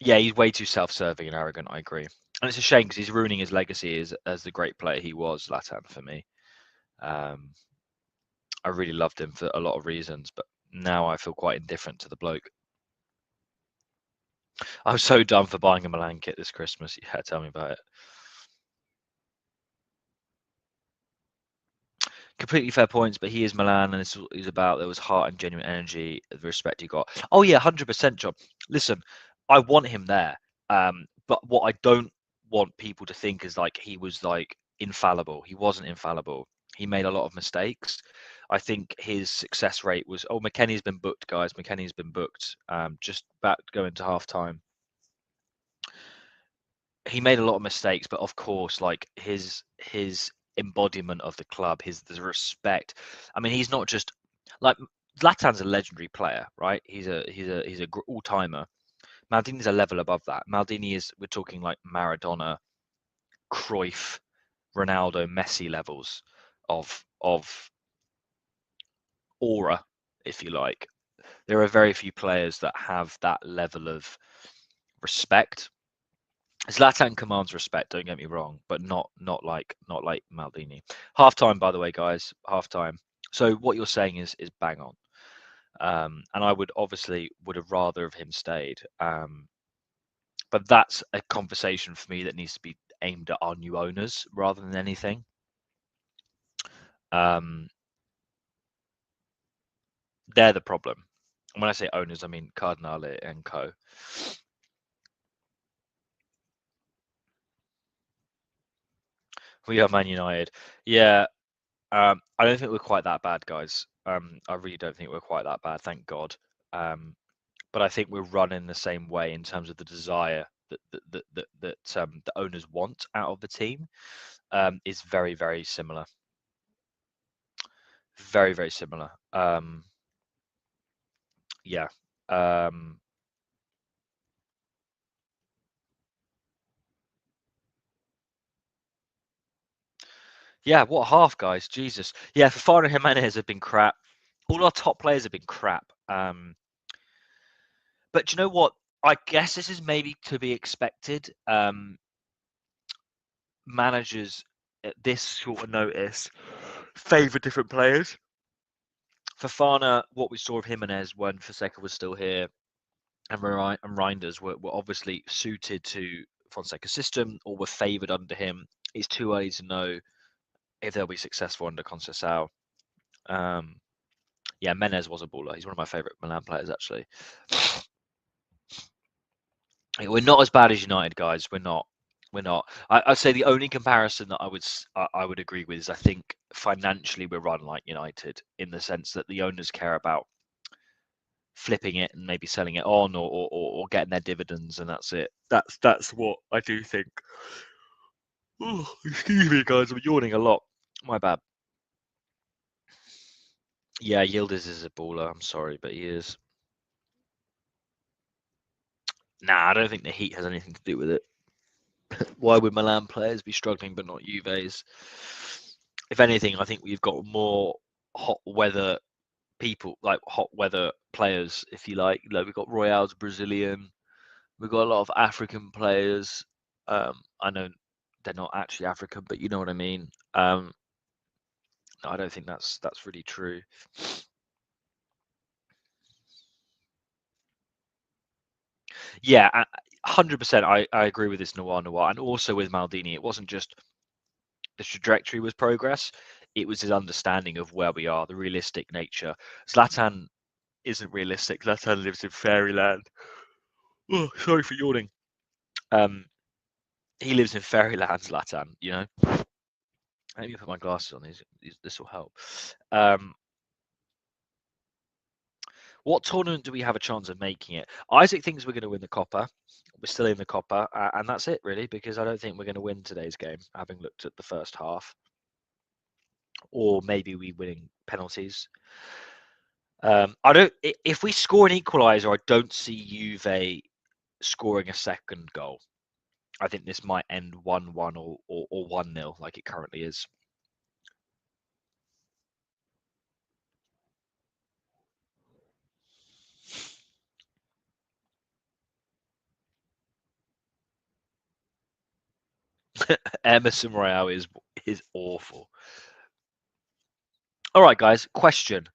Yeah, he's way too self-serving and arrogant. I agree, and it's a shame because he's ruining his legacy as the great player he was, Zlatan, for me. I really loved him for a lot of reasons, but now I feel quite indifferent to the bloke. I'm so done for buying a Milan kit this Christmas. Yeah, tell me about it. Completely fair points, but he is Milan, and this is about there was heart and genuine energy, the respect he got. Oh yeah, 100%, John. Listen, I want him there, but what I don't want people to think is like he was like infallible. He wasn't infallible. He made a lot of mistakes. I think his success rate was. Oh, McKennie's been booked, guys. McKennie's been booked. Just about to go into half time. He made a lot of mistakes, but of course, like his embodiment of the club, the respect. I mean, he's not just like Zlatan's a legendary player, right? He's a all timer. Maldini's a level above that. Maldini is we're talking like Maradona, Cruyff, Ronaldo, Messi levels of aura, if you like. There are very few players that have that level of respect. Zlatan commands respect. Don't get me wrong, but not like Maldini. Half time, by the way, guys. Half time. So what you're saying is bang on. And I would have rather have him stayed. But that's a conversation for me that needs to be aimed at our new owners rather than anything. They're the problem. And when I say owners, I mean Cardinale and co. We are Man United. Yeah, I don't think we're quite that bad, guys. I really don't think we're quite that bad, thank God. But I think we're running the same way in terms of the desire that the owners want out of the team is very, very similar. Very, very similar. Yeah. Yeah, what half, guys? Jesus. Yeah, Fafana and Jimenez have been crap. All our top players have been crap. But do you know what? I guess this is maybe to be expected. Managers at this short of notice favour different players. Fafana, what we saw of Jimenez when Fonseca was still here, and Reinders were obviously suited to Fonseca's system or were favoured under him. It's too early to know if they'll be successful under Conceicao. Yeah, Menez was a baller. He's one of my favourite Milan players, actually. We're not as bad as United, guys. We're not. We're not. I'd say the only comparison that I would agree with is I think financially we're run like United in the sense that the owners care about flipping it and maybe selling it on or getting their dividends, and that's it. That's what I do think. Oh, excuse me, guys. I'm yawning a lot. My bad. Yeah, Yildiz is a baller. I'm sorry, but he is. Nah, I don't think the heat has anything to do with it. Why would Milan players be struggling but not Juve's? If anything, I think we've got more hot weather people, like hot weather players, if you like. Like we've got Royale's Brazilian. We've got a lot of African players. I know they're not actually African, but you know what I mean. No, I don't think that's really true. Yeah, 100%. I agree with this Noir, and also with Maldini. It wasn't just the trajectory was progress; it was his understanding of where we are, the realistic nature. Zlatan isn't realistic. Zlatan lives in fairyland. Oh, sorry for yawning. He lives in fairyland, Zlatan. You know. Let me put my glasses on. This will help. What tournament do we have a chance of making it? Isaac thinks we're going to win the Coppa. We're still in the Coppa, and that's it really, because I don't think we're going to win today's game, having looked at the first half. Or maybe we winning penalties. I don't. If we score an equaliser, I don't see Juve scoring a second goal. I think this might end 1-1 or 1-0, like it currently is. Emerson Royale is awful. All right, guys. Question: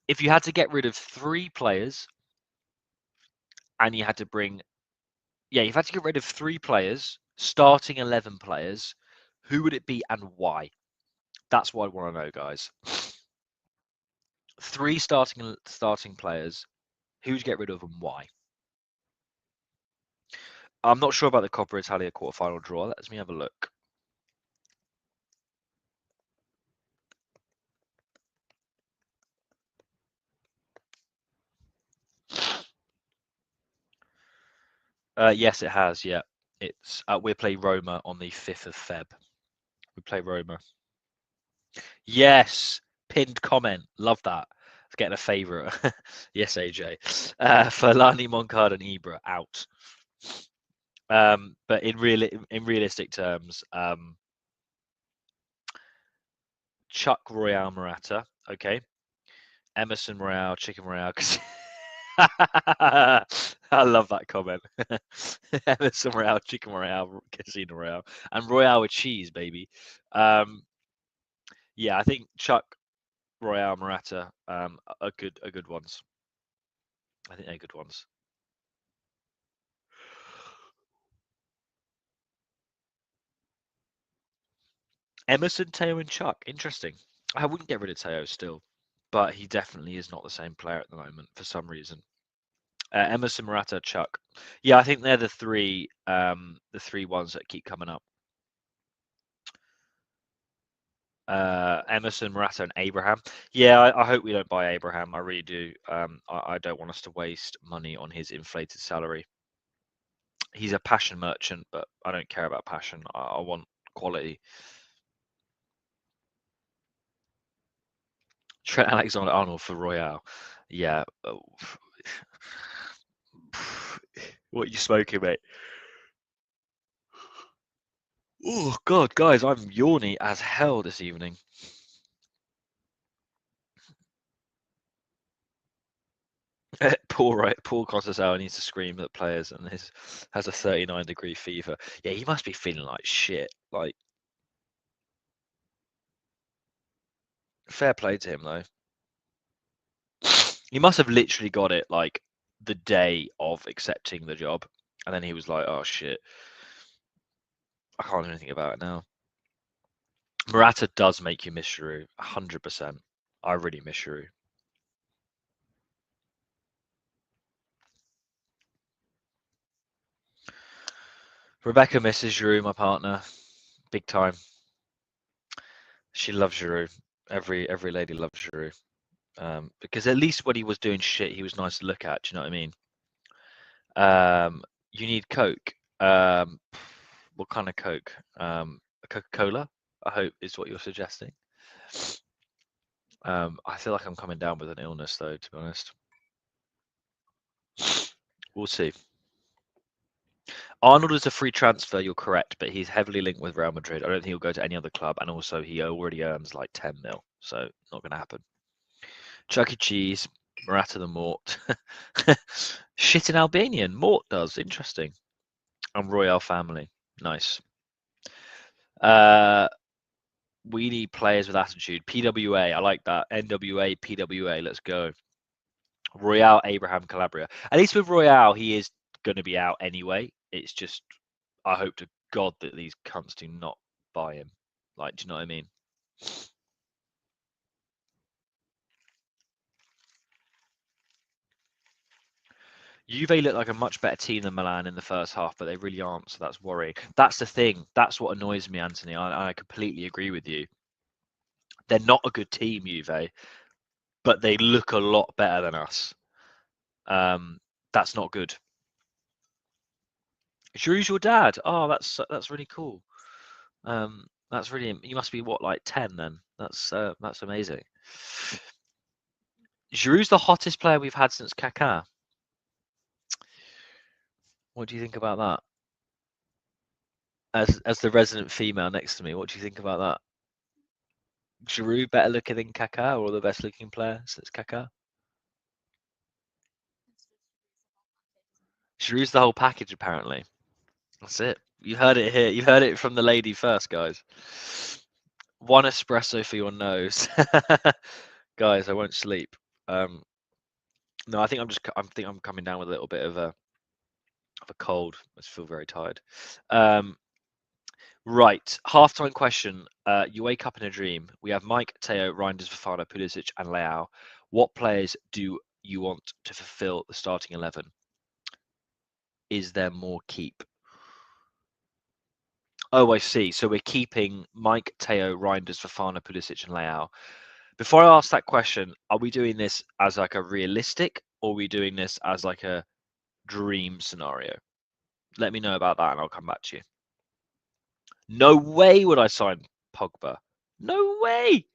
if you had to get rid of 3 players and you had to bring Yeah, you've had to get rid of 3 players, starting 11 players. Who would it be and why? That's what I want to know, guys. 3 starting players. Who would you get rid of and why? I'm not sure about the Coppa Italia quarterfinal draw. Let me have a look. Yes, it has. Yeah, it's we play Roma on the 5th of Feb. We play Roma. Yes, pinned comment. Love that. It's getting a favourite. Yes, AJ. Fellaini, Moncada, and Ibra out. But in realistic terms, Chuck Royale Morata, okay. Emerson Royale, Chicken Royale. I love that comment. Emerson Royale, Chicken Royale, Casino Royale, and Royale with cheese, baby. Yeah, I think Chuck Royale Morata are good ones. I think they're good ones. Emerson, Teo, and Chuck. Interesting. I wouldn't get rid of Teo still, but he definitely is not the same player at the moment for some reason. Emerson, Morata, Chuck. Yeah, I think they're the three ones that keep coming up. Emerson, Morata, and Abraham. Yeah, I hope we don't buy Abraham. I really do. I don't want us to waste money on his inflated salary. He's a passion merchant, but I don't care about passion. I want quality. Trent Alexander-Arnold for Royale. Yeah. What are you smoking, mate? Oh God, guys, I'm yawny as hell this evening. Paul Conceicao needs to scream at players and has a 39-degree fever. Yeah, he must be feeling like shit. Like, fair play to him though. He must have literally got it like the day of accepting the job, and then he was like, "Oh shit, I can't do anything about it now." Morata does make you miss Giroud, 100%. I really miss Giroud. Rebecca misses Giroud, my partner, big time. She loves Giroud. Every lady loves Giroud. Because at least when he was doing shit, he was nice to look at. Do you know what I mean? You need Coke. What kind of Coke? A Coca-Cola, I hope is what you're suggesting. I feel like I'm coming down with an illness, though, to be honest. We'll see. Arnold is a free transfer, you're correct, but he's heavily linked with Real Madrid. I don't think he'll go to any other club, and also he already earns like 10 mil, so not going to happen. Chuck E. Cheese, Morata the Mort. Shit in Albanian, Mort does, interesting. And Royale family, nice. We need players with attitude. PWA, I like that. NWA, PWA, let's go. Royale, Abraham, Calabria. At least with Royale, he is going to be out anyway. It's just, I hope to God that these cunts do not buy him. Like, do you know what I mean? Juve look like a much better team than Milan in the first half, but they really aren't, so that's worrying. That's the thing. That's what annoys me, Anthony. I completely agree with you. They're not a good team, Juve, but they look a lot better than us. That's not good. Giroud's your dad. Oh, that's really cool. That's really. You must be what, like 10 then? That's amazing. Giroud's the hottest player we've had since Kaká. What do you think about that? As the resident female next to me, what do you think about that? Giroud better looking than Kaká, or the best looking player since Kaká? Giroud's the whole package, apparently. That's it. You heard it here. You heard it from the lady first, guys. One espresso for your nose, guys. I won't sleep. No, I think I'm coming down with a little bit of a have a cold. I just feel very tired. Right, halftime question. You wake up in a dream. We have Mike, Teo, Reinders, Fafana, Pulisic, and Leao. What players do you want to fulfill the starting 11? Is there more keep? Oh, I see. So we're keeping Mike, Teo, Reinders, Fafana, Pulisic, and Leao. Before I ask that question, are we doing this as like a realistic, or are we doing this as like a dream scenario? Let me know about that, and I'll come back to you. No way would I sign Pogba. No way.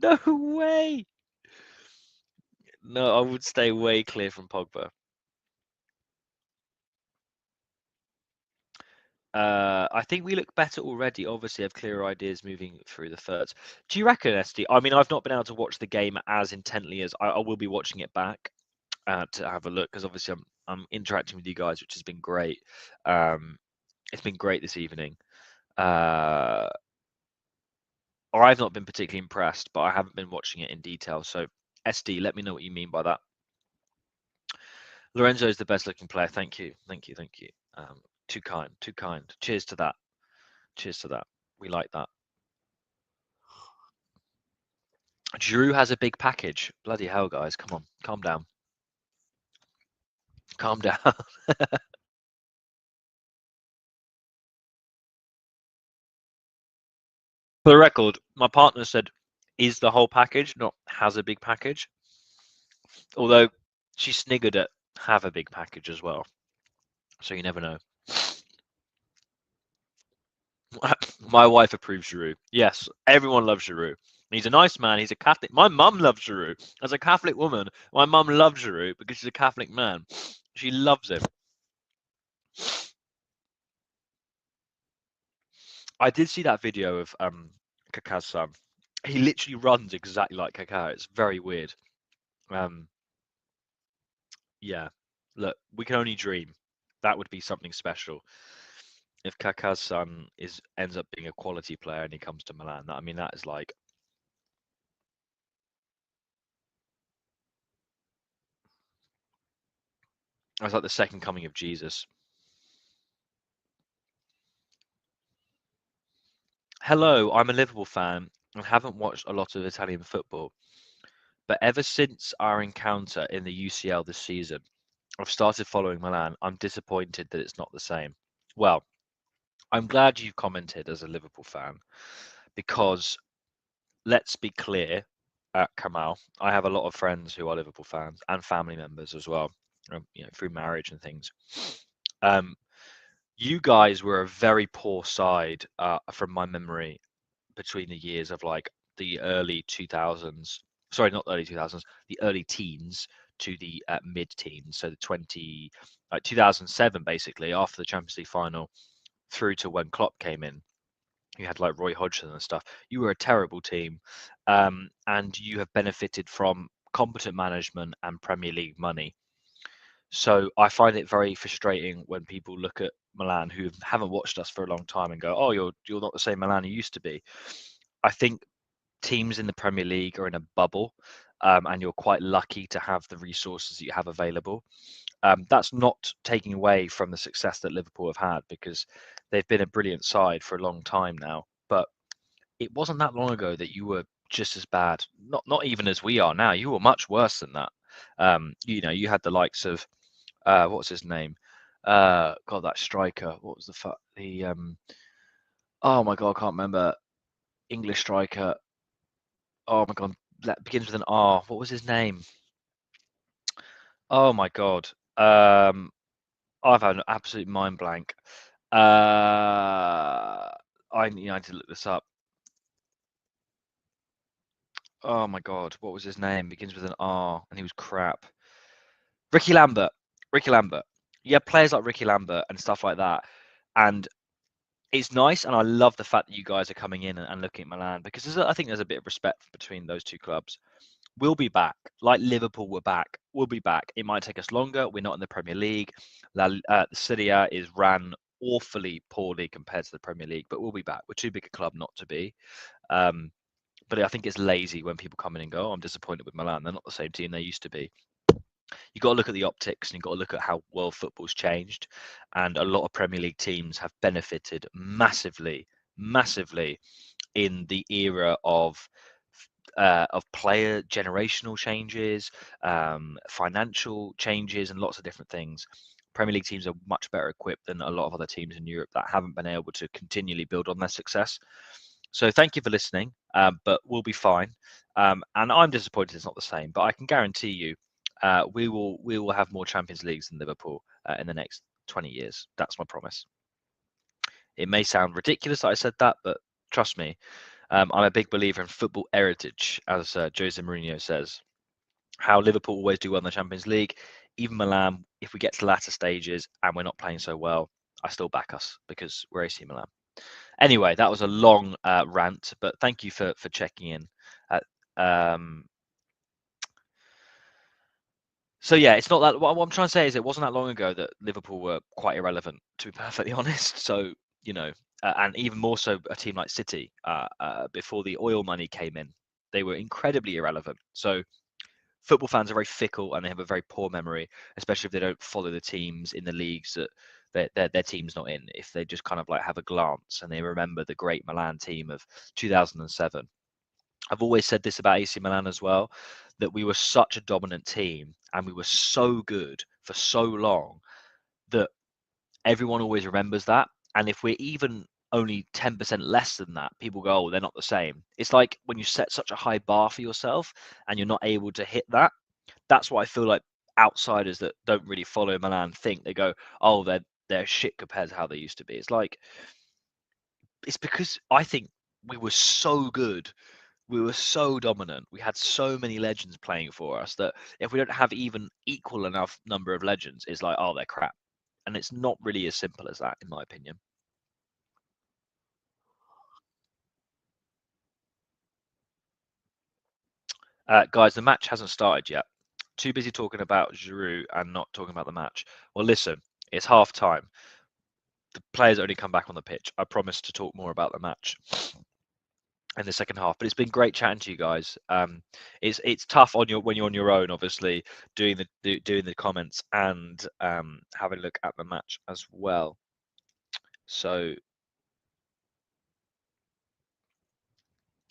No way. No, I would stay way clear from Pogba. I think we look better already. Obviously, have clearer ideas moving through the thirds. Do you reckon, SD? I mean, I've not been able to watch the game as intently as I will be watching it back to have a look, because obviously I'm interacting with you guys, which has been great. It's been great this evening. Or I've not been particularly impressed, but I haven't been watching it in detail. So, SD, let me know what you mean by that. Lorenzo is the best looking player. Thank you. Thank you. Thank you. Too kind. Too kind. Cheers to that. Cheers to that. We like that. Drew has a big package. Bloody hell, guys. Come on. Calm down. Calm down. For the record, my partner said, is the whole package, not has a big package. Although she sniggered at have a big package as well. So you never know. My wife approves Giroud. Yes, everyone loves Giroud. He's a nice man. He's a Catholic. My mum loves Giroud. As a Catholic woman, my mum loves Giroud because she's a Catholic man. She loves him. I did see that video of Kaká's son. He literally runs exactly like Kaká. It's very weird. Yeah. Look, we can only dream. That would be something special. If Kaká's son ends up being a quality player and he comes to Milan, I mean, that is like. That's like the second coming of Jesus. Hello, I'm a Liverpool fan and haven't watched a lot of Italian football. But ever since our encounter in the UCL this season, I've started following Milan. I'm disappointed that it's not the same. Well, I'm glad you've commented as a Liverpool fan, because let's be clear, Kamal, I have a lot of friends who are Liverpool fans and family members as well, through marriage and things. You guys were a very poor side, from my memory, between the years of like the early 2000s. Sorry, not early 2000s, the early teens to the mid-teens. So the 2007, basically, after the Champions League final, through to when Klopp came in. You had like Roy Hodgson and stuff. You were a terrible team, and you have benefited from competent management and Premier League money. So I find it very frustrating when people look at Milan who haven't watched us for a long time and go, "Oh, you're not the same Milan you used to be." I think teams in the Premier League are in a bubble, and you're quite lucky to have the resources that you have available. That's not taking away from the success that Liverpool have had, because they've been a brilliant side for a long time now. But it wasn't that long ago that you were just as bad. Not even as we are now. You were much worse than that. You had the likes of what's his name? God, that striker. What was the oh my God, I can't remember. English striker. Oh my God, that begins with an R. What was his name? Oh my God. I've had an absolute mind blank. I need to look this up. Oh my God, what was his name? Begins with an R, and he was crap. Ricky Lambert. Ricky Lambert. You have players like Ricky Lambert and stuff like that, and it's nice, and I love the fact that you guys are coming in and looking at Milan, because I think there's a bit of respect between those two clubs. We'll be back, like Liverpool were back. We'll be back. It might take us longer. We're not in the Premier League. The Serie A is ran awfully poorly compared to the Premier League, but we'll be back. We're too big a club not to be. But I think it's lazy when people come in and go, "Oh, I'm disappointed with Milan. They're not the same team they used to be." You've got to look at the optics and you've got to look at how world football's changed. And a lot of Premier League teams have benefited massively, massively in the era of player generational changes, financial changes, and lots of different things. Premier League teams are much better equipped than a lot of other teams in Europe that haven't been able to continually build on their success. So thank you for listening, but we'll be fine. And I'm disappointed it's not the same, but I can guarantee you, we will have more Champions Leagues than Liverpool in the next 20 years. That's my promise. It may sound ridiculous that I said that, but trust me, I'm a big believer in football heritage, as Jose Mourinho says. How Liverpool always do well in the Champions League, even Milan, if we get to latter stages and we're not playing so well, I still back us because we're AC Milan. Anyway, that was a long rant, but thank you for checking in. So yeah, it's not that. What I'm trying to say is it wasn't that long ago that Liverpool were quite irrelevant, to be perfectly honest. So you know, and even more so a team like City before the oil money came in, they were incredibly irrelevant. So football fans are very fickle and they have a very poor memory, especially if they don't follow the teams in the leagues that their team's not in. If they just kind of like have a glance and they remember the great Milan team of 2007. I've always said this about AC Milan as well, that we were such a dominant team and we were so good for so long that everyone always remembers that. And if we're even only 10% less than that, people go, oh, they're not the same. It's like when you set such a high bar for yourself and you're not able to hit that. That's what I feel like outsiders that don't really follow Milan think. They go, oh, they're shit compared to how they used to be. It's because I think we were so good, we were so dominant. We had so many legends playing for us that if we don't have even equal enough number of legends, it's like, oh, they're crap. And it's not really as simple as that, in my opinion. Guys, the match hasn't started yet. Too busy talking about Giroud and not talking about the match. Well, listen, it's half time. The players only come back on the pitch. I promise to talk more about the match in the second half. But it's been great chatting to you guys. It's tough on your when you're on your own, obviously, doing the comments and having a look at the match as well. So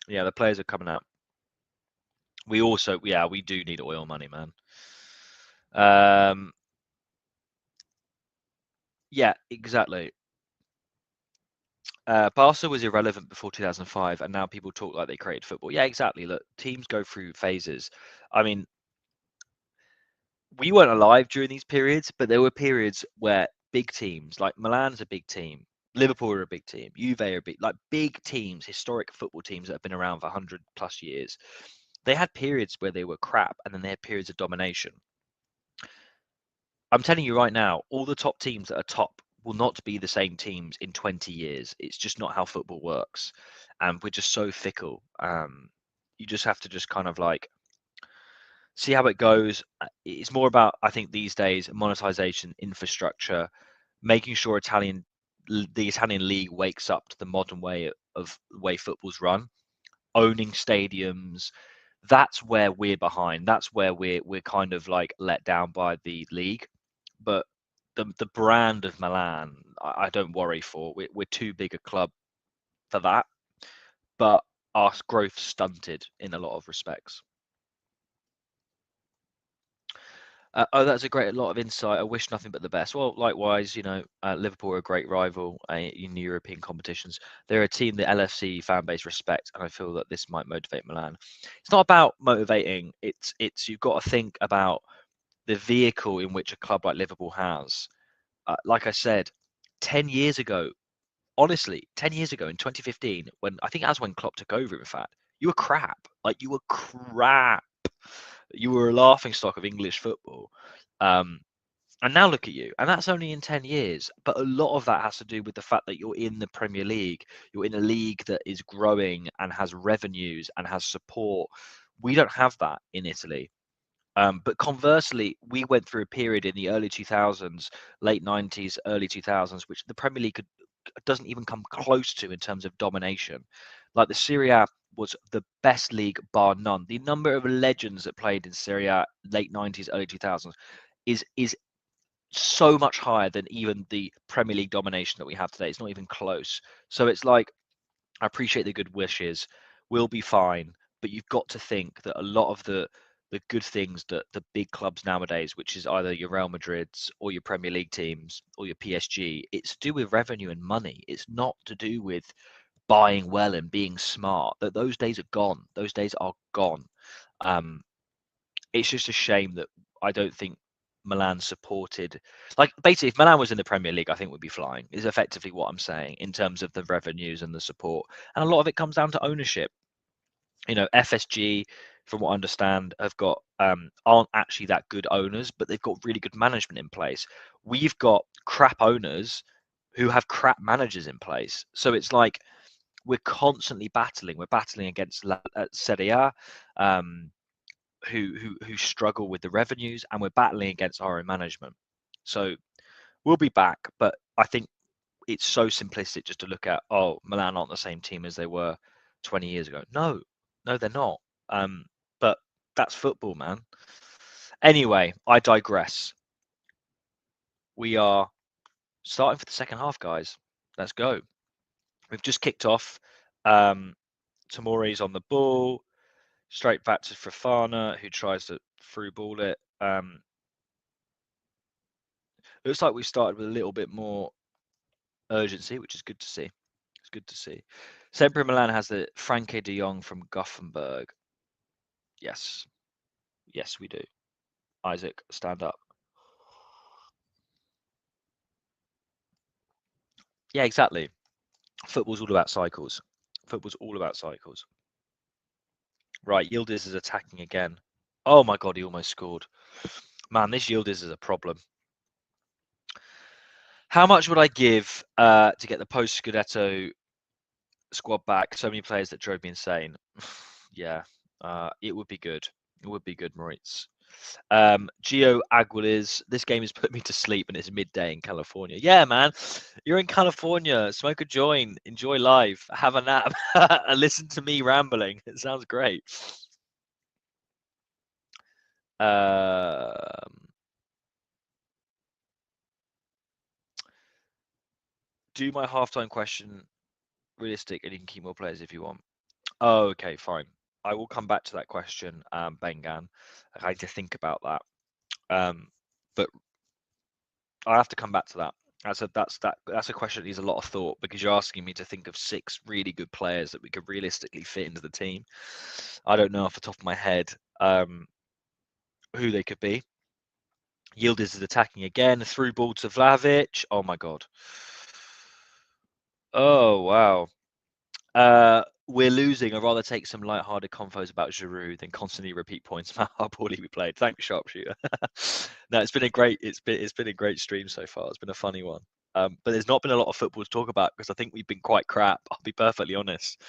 yeah, the players are coming out. We also, yeah, we do need oil money, man. Yeah, exactly. Barca was irrelevant before 2005, and now people talk like they created football. Yeah, exactly. Look, teams go through phases. I mean, we weren't alive during these periods, but there were periods where big teams, like Milan's a big team, Liverpool are a big team, Juve are big teams, historic football teams that have been around for 100 plus years. They had periods where they were crap, and then they had periods of domination. I'm telling you right now, all the top teams that are top will not be the same teams in 20 years. It's just not how football works. And we're just so fickle. You just have to just kind of like see how it goes. It's more about, I think, these days, monetization, infrastructure, making sure the Italian league wakes up to the modern way of the way football's run, owning stadiums. That's where we're behind. That's where we're kind of like let down by the league. But the brand of Milan, I don't worry for. We're too big a club for that. But our growth stunted in a lot of respects. Oh, that's a lot of insight. I wish nothing but the best. Well, likewise, Liverpool are a great rival in European competitions. They're a team the LFC fan base respect, and I feel that this might motivate Milan. It's not about motivating. It's you've got to think about the vehicle in which a club like Liverpool has. Like I said, 10 years ago, honestly, 10 years ago in 2015, when Klopp took over, in fact, you were crap. Like, you were crap. You were a laughing stock of English football. Um, and now look at you. And that's only in 10 years. But a lot of that has to do with the fact that you're in the Premier League. You're in a league that is growing and has revenues and has support. We don't have that in Italy. But conversely, we went through a period in the early 2000s, late 90s, early 2000s, which the Premier League doesn't even come close to in terms of domination. Like the Serie A was the best league bar none. The number of legends that played in Serie A late 90s, early 2000s is so much higher than even the Premier League domination that we have today. It's not even close. So it's like, I appreciate the good wishes. We'll be fine, but you've got to think that a lot of the good things that the big clubs nowadays, which is either your Real Madrids or your Premier League teams or your PSG, it's to do with revenue and money. It's not to do with buying well and being smart. That those days are gone. Those days are gone. It's just a shame that I don't think Milan supported. Like basically, if Milan was in the Premier League, I think we'd be flying. Is effectively what I'm saying in terms of the revenues and the support, and a lot of it comes down to ownership. You know, FSG, from what I understand, have got aren't actually that good owners, but they've got really good management in place. We've got crap owners who have crap managers in place. So it's like we're constantly battling. We're battling against Serie A, who struggle with the revenues, and we're battling against our own management. So we'll be back, but I think it's so simplistic just to look at, oh, Milan aren't the same team as they were 20 years ago. No, they're not. But that's football, man. Anyway, I digress. We are starting for the second half, guys. Let's go. We've just kicked off. Tomori's on the ball. Straight back to Fofana, who tries to through ball it. Looks like we started with a little bit more urgency, which is good to see. It's good to see. Sempre Milan has the Frankie de Jong from Gothenburg. Yes. Yes, we do. Isaac, stand up. Yeah, exactly. Football's all about cycles. Football's all about cycles. Right, Yildiz is attacking again. Oh my god, he almost scored. Man, this Yildiz is a problem. How much would I give to get the post-Scudetto squad back? So many players that drove me insane. Yeah, it would be good. It would be good, Moritz. Gio Aguiles, this game has put me to sleep and it's midday in California. Yeah, man, you're in California. Smoke a joint, enjoy life, have a nap, and listen to me rambling. It sounds great. Do my halftime question realistic, and you can keep more players if you want. Oh, okay, fine. I will come back to that question, Bengan. I had to think about that. But I have to come back to that. That's a question that needs a lot of thought, because you're asking me to think of 6 really good players that we could realistically fit into the team. I don't know off the top of my head who they could be. Yildiz is attacking again. Through ball to Vlahovic. Oh my god. Oh wow. We're losing. I'd rather take some light-hearted confos about Giroud than constantly repeat points about how poorly we played. Thanks, Sharpshooter. No, it's been a great stream so far. It's been a funny one. But there's not been a lot of football to talk about because I think we've been quite crap. I'll be perfectly honest.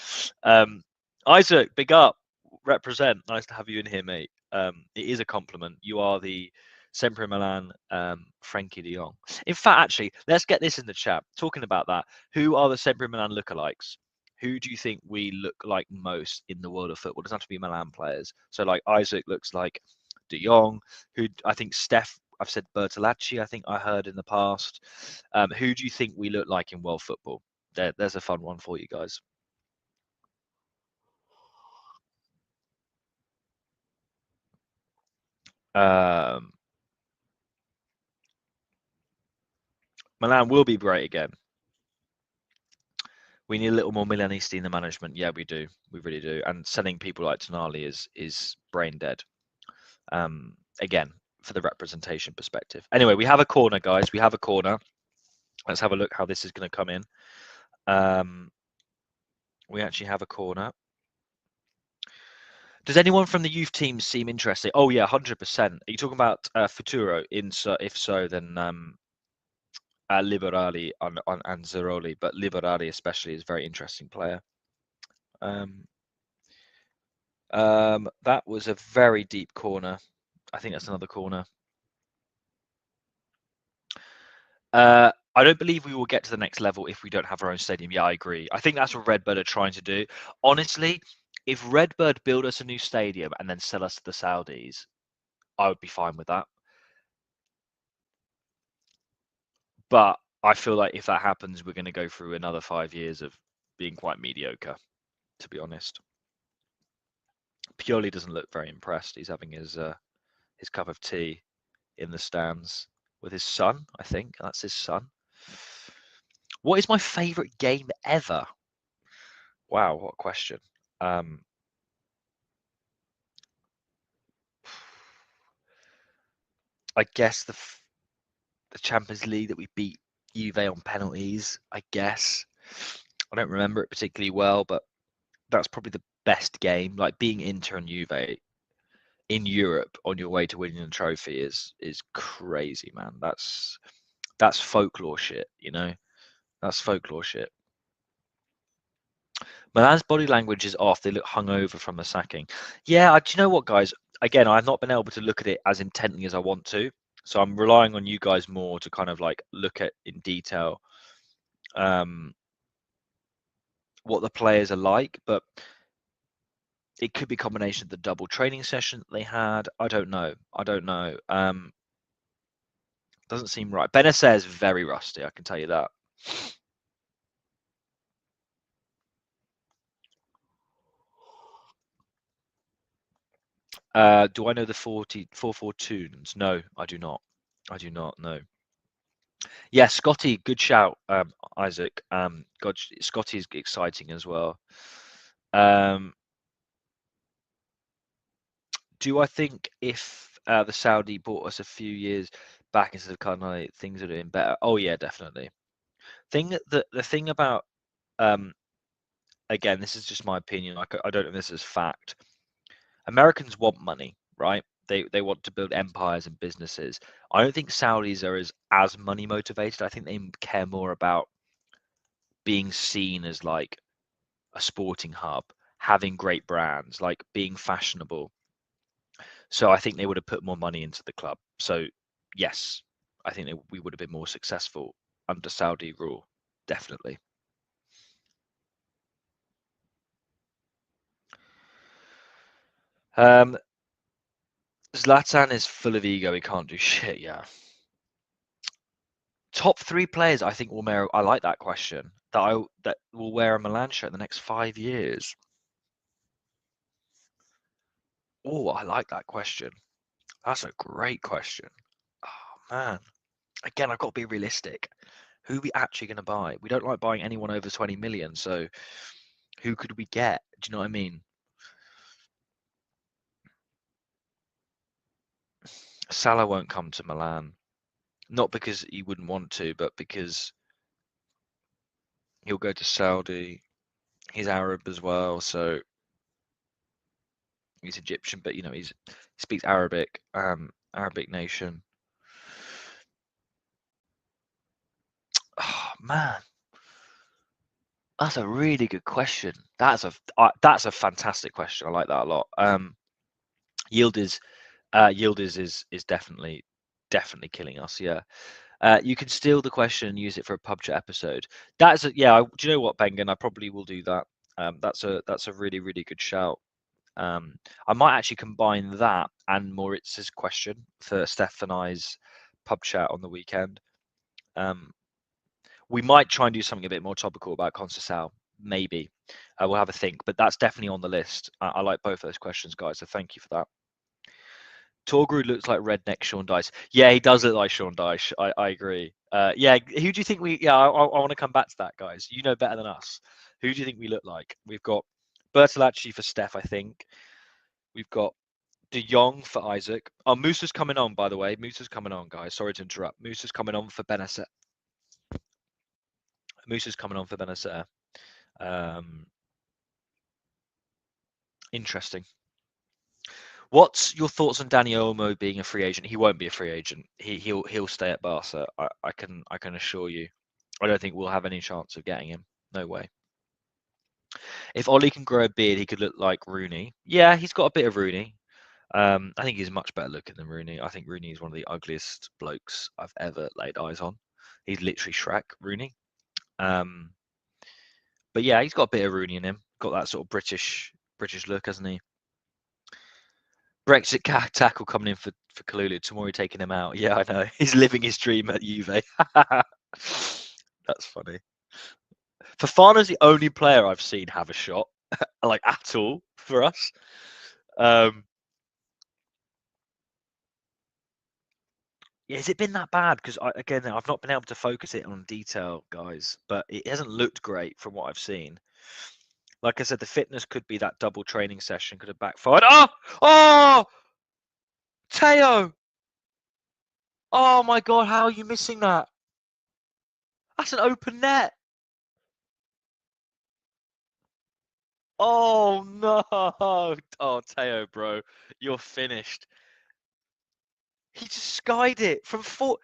Isaac, big up, represent. Nice to have you in here, mate. It is a compliment. You are the Sempre Milan Frankie de Jong. In fact, actually, let's get this in the chat. Talking about that, who are the Sempre Milan lookalikes? Who do you think we look like most in the world of football? It doesn't have to be Milan players. So like Isaac looks like De Jong, who I think I've said Bertolacci, I think I heard in the past. Who do you think we look like in world football? There's a fun one for you guys. Milan will be great again. We need a little more Milanisti in the management. Yeah, we do. We really do. And selling people like Tonali is brain dead. Again, for the representation perspective. Anyway, we have a corner, guys. We have a corner. Let's have a look how this is going to come in. We actually have a corner. Does anyone from the youth team seem interesting? Oh yeah, 100%. Are you talking about Futuro? If so, then Liberali and Zeroli, but Liberali especially is a very interesting player. That was a very deep corner. I think that's another corner. I I don't believe we will get to the next level if we don't have our own stadium. Yeah, I agree. I think that's what Redbird are trying to do. Honestly, if Redbird build us a new stadium and then sell us to the Saudis, I would be fine with that. But I feel like if that happens, we're going to go through another 5 years of being quite mediocre, to be honest. Pioli doesn't look very impressed. He's having his cup of tea in the stands with his son, I think. That's his son. What is my favourite game ever? Wow, what a question. I guess the Champions League that we beat Juve on penalties, I guess. I don't remember it particularly well, but that's probably the best game. Like being Inter and Juve in Europe on your way to winning the trophy is crazy, man. That's folklore shit, you know? That's folklore shit. Milan's body language is off. They look hungover from the sacking. Yeah, do you know what, guys? Again, I've not been able to look at it as intently as I want to. So I'm relying on you guys more to kind of like look at in detail what the players are like. But it could be a combination of the double training session that they had. I don't know. Doesn't seem right. Benacer is very rusty, I can tell you that. Do I know the 4-4 tunes? No, I do not. I do not know. Yeah, Scotty, good shout, Isaac. God, Scotty is exciting as well. Do I think if the Saudi bought us a few years back instead of Cardinal, things are doing better? Oh yeah, definitely. The thing about again, this is just my opinion. Like I don't know if this is fact. Americans want money, right? They want to build empires and businesses. I don't think Saudis are as money motivated. I think they care more about being seen as like a sporting hub, having great brands, like being fashionable. So I think they would have put more money into the club. So yes, I think we would have been more successful under Saudi rule, definitely. Zlatan is full of ego. He can't do shit. Yeah. Top 3 players I think will wear. I like that question. That will wear a Milan shirt in the next 5 years. Oh, I like that question. That's a great question. Oh man. Again, I've got to be realistic. Who are we actually going to buy? We don't like buying anyone over 20 million. So who could we get? Do you know what I mean? Salah won't come to Milan. Not because he wouldn't want to, but because he'll go to Saudi. He's Arab as well, so he's Egyptian, but he speaks Arabic, Arabic nation. Oh man, that's a really good question. That's a fantastic question. I like that a lot. Yildiz is definitely killing us. Yeah. You can steal the question and use it for a pub chat episode. Do you know what, Bengen? I probably will do that. That's a really really good shout. I might actually combine that and Moritz's question for Steph and I's pub chat on the weekend. We might try and do something a bit more topical about Conceicao. Maybe we'll have a think, but that's definitely on the list. I like both of those questions, guys. So thank you for that. Torgru looks like redneck Sean Dyche. Yeah, he does look like Sean Dyche. I agree. Yeah, who do you think we? Yeah, I want to come back to that, guys. You know better than us. Who do you think we look like? We've got Bertolacci for Steph, I think. We've got De Jong for Isaac. Oh, Musa's coming on, by the way. Musa's coming on, guys. Sorry to interrupt. Musa's coming on for Benacer. Musa's coming on for Benacer. Interesting. What's your thoughts on Dani Olmo being a free agent? He won't be a free agent. He'll stay at Barca. I can assure you. I don't think we'll have any chance of getting him. No way. If Ollie can grow a beard, he could look like Rooney. Yeah, he's got a bit of Rooney. I think he's much better looking than Rooney. I think Rooney is one of the ugliest blokes I've ever laid eyes on. He's literally Shrek, Rooney. But yeah, he's got a bit of Rooney in him. Got that sort of British look, hasn't he? Brexit tackle coming in for Kalulu. Tomorrow taking him out. Yeah, I know. He's living his dream at Juve. That's funny. Fofana's the only player I've seen have a shot, like at all, for us. Yeah, has it been that bad? Because again, I've not been able to focus it on detail, guys. But it hasn't looked great from what I've seen. Like I said, the fitness could be that double training session could have backfired. Oh, Teo! Oh my God, how are you missing that? That's an open net. Oh no! Oh, Teo, bro, you're finished. He just skied it from 4.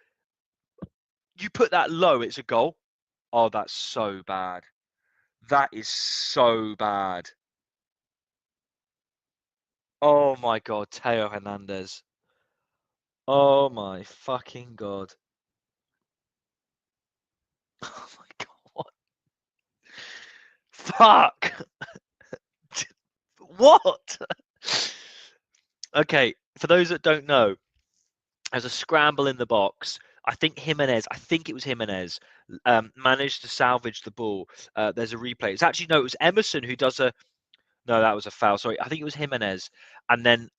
You put that low, it's a goal. Oh, that's so bad. That is so bad. Oh my God, Teo Hernandez. Oh my fucking God. Oh my God, what? Fuck! What? Okay, for those that don't know, there's a scramble in the box. I think it was Jimenez, managed to salvage the ball. There's a replay. It's actually, no, it was Emerson who does a, no, that was a foul. Sorry, I think it was Jimenez. And then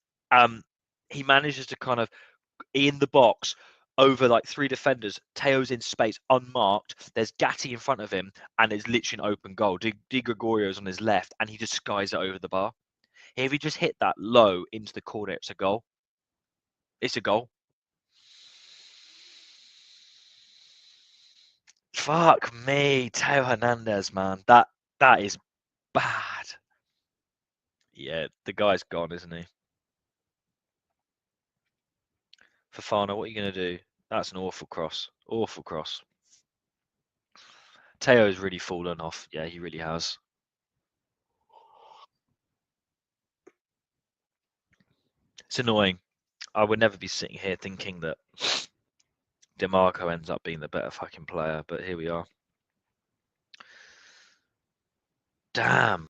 he manages to kind of, in the box, over like 3 defenders. Teo's in space, unmarked. There's Gatti in front of him, and it's literally an open goal. Di Gregorio's on his left, and he just skies it over the bar. If he just hit that low into the corner, it's a goal. It's a goal. Fuck me, Teo Hernandez, man. That is bad. Yeah, the guy's gone, isn't he? Fofana, what are you going to do? That's an awful cross. Awful cross. Teo's really fallen off. Yeah, he really has. It's annoying. I would never be sitting here thinking that DeMarco ends up being the better fucking player, but here we are. Damn.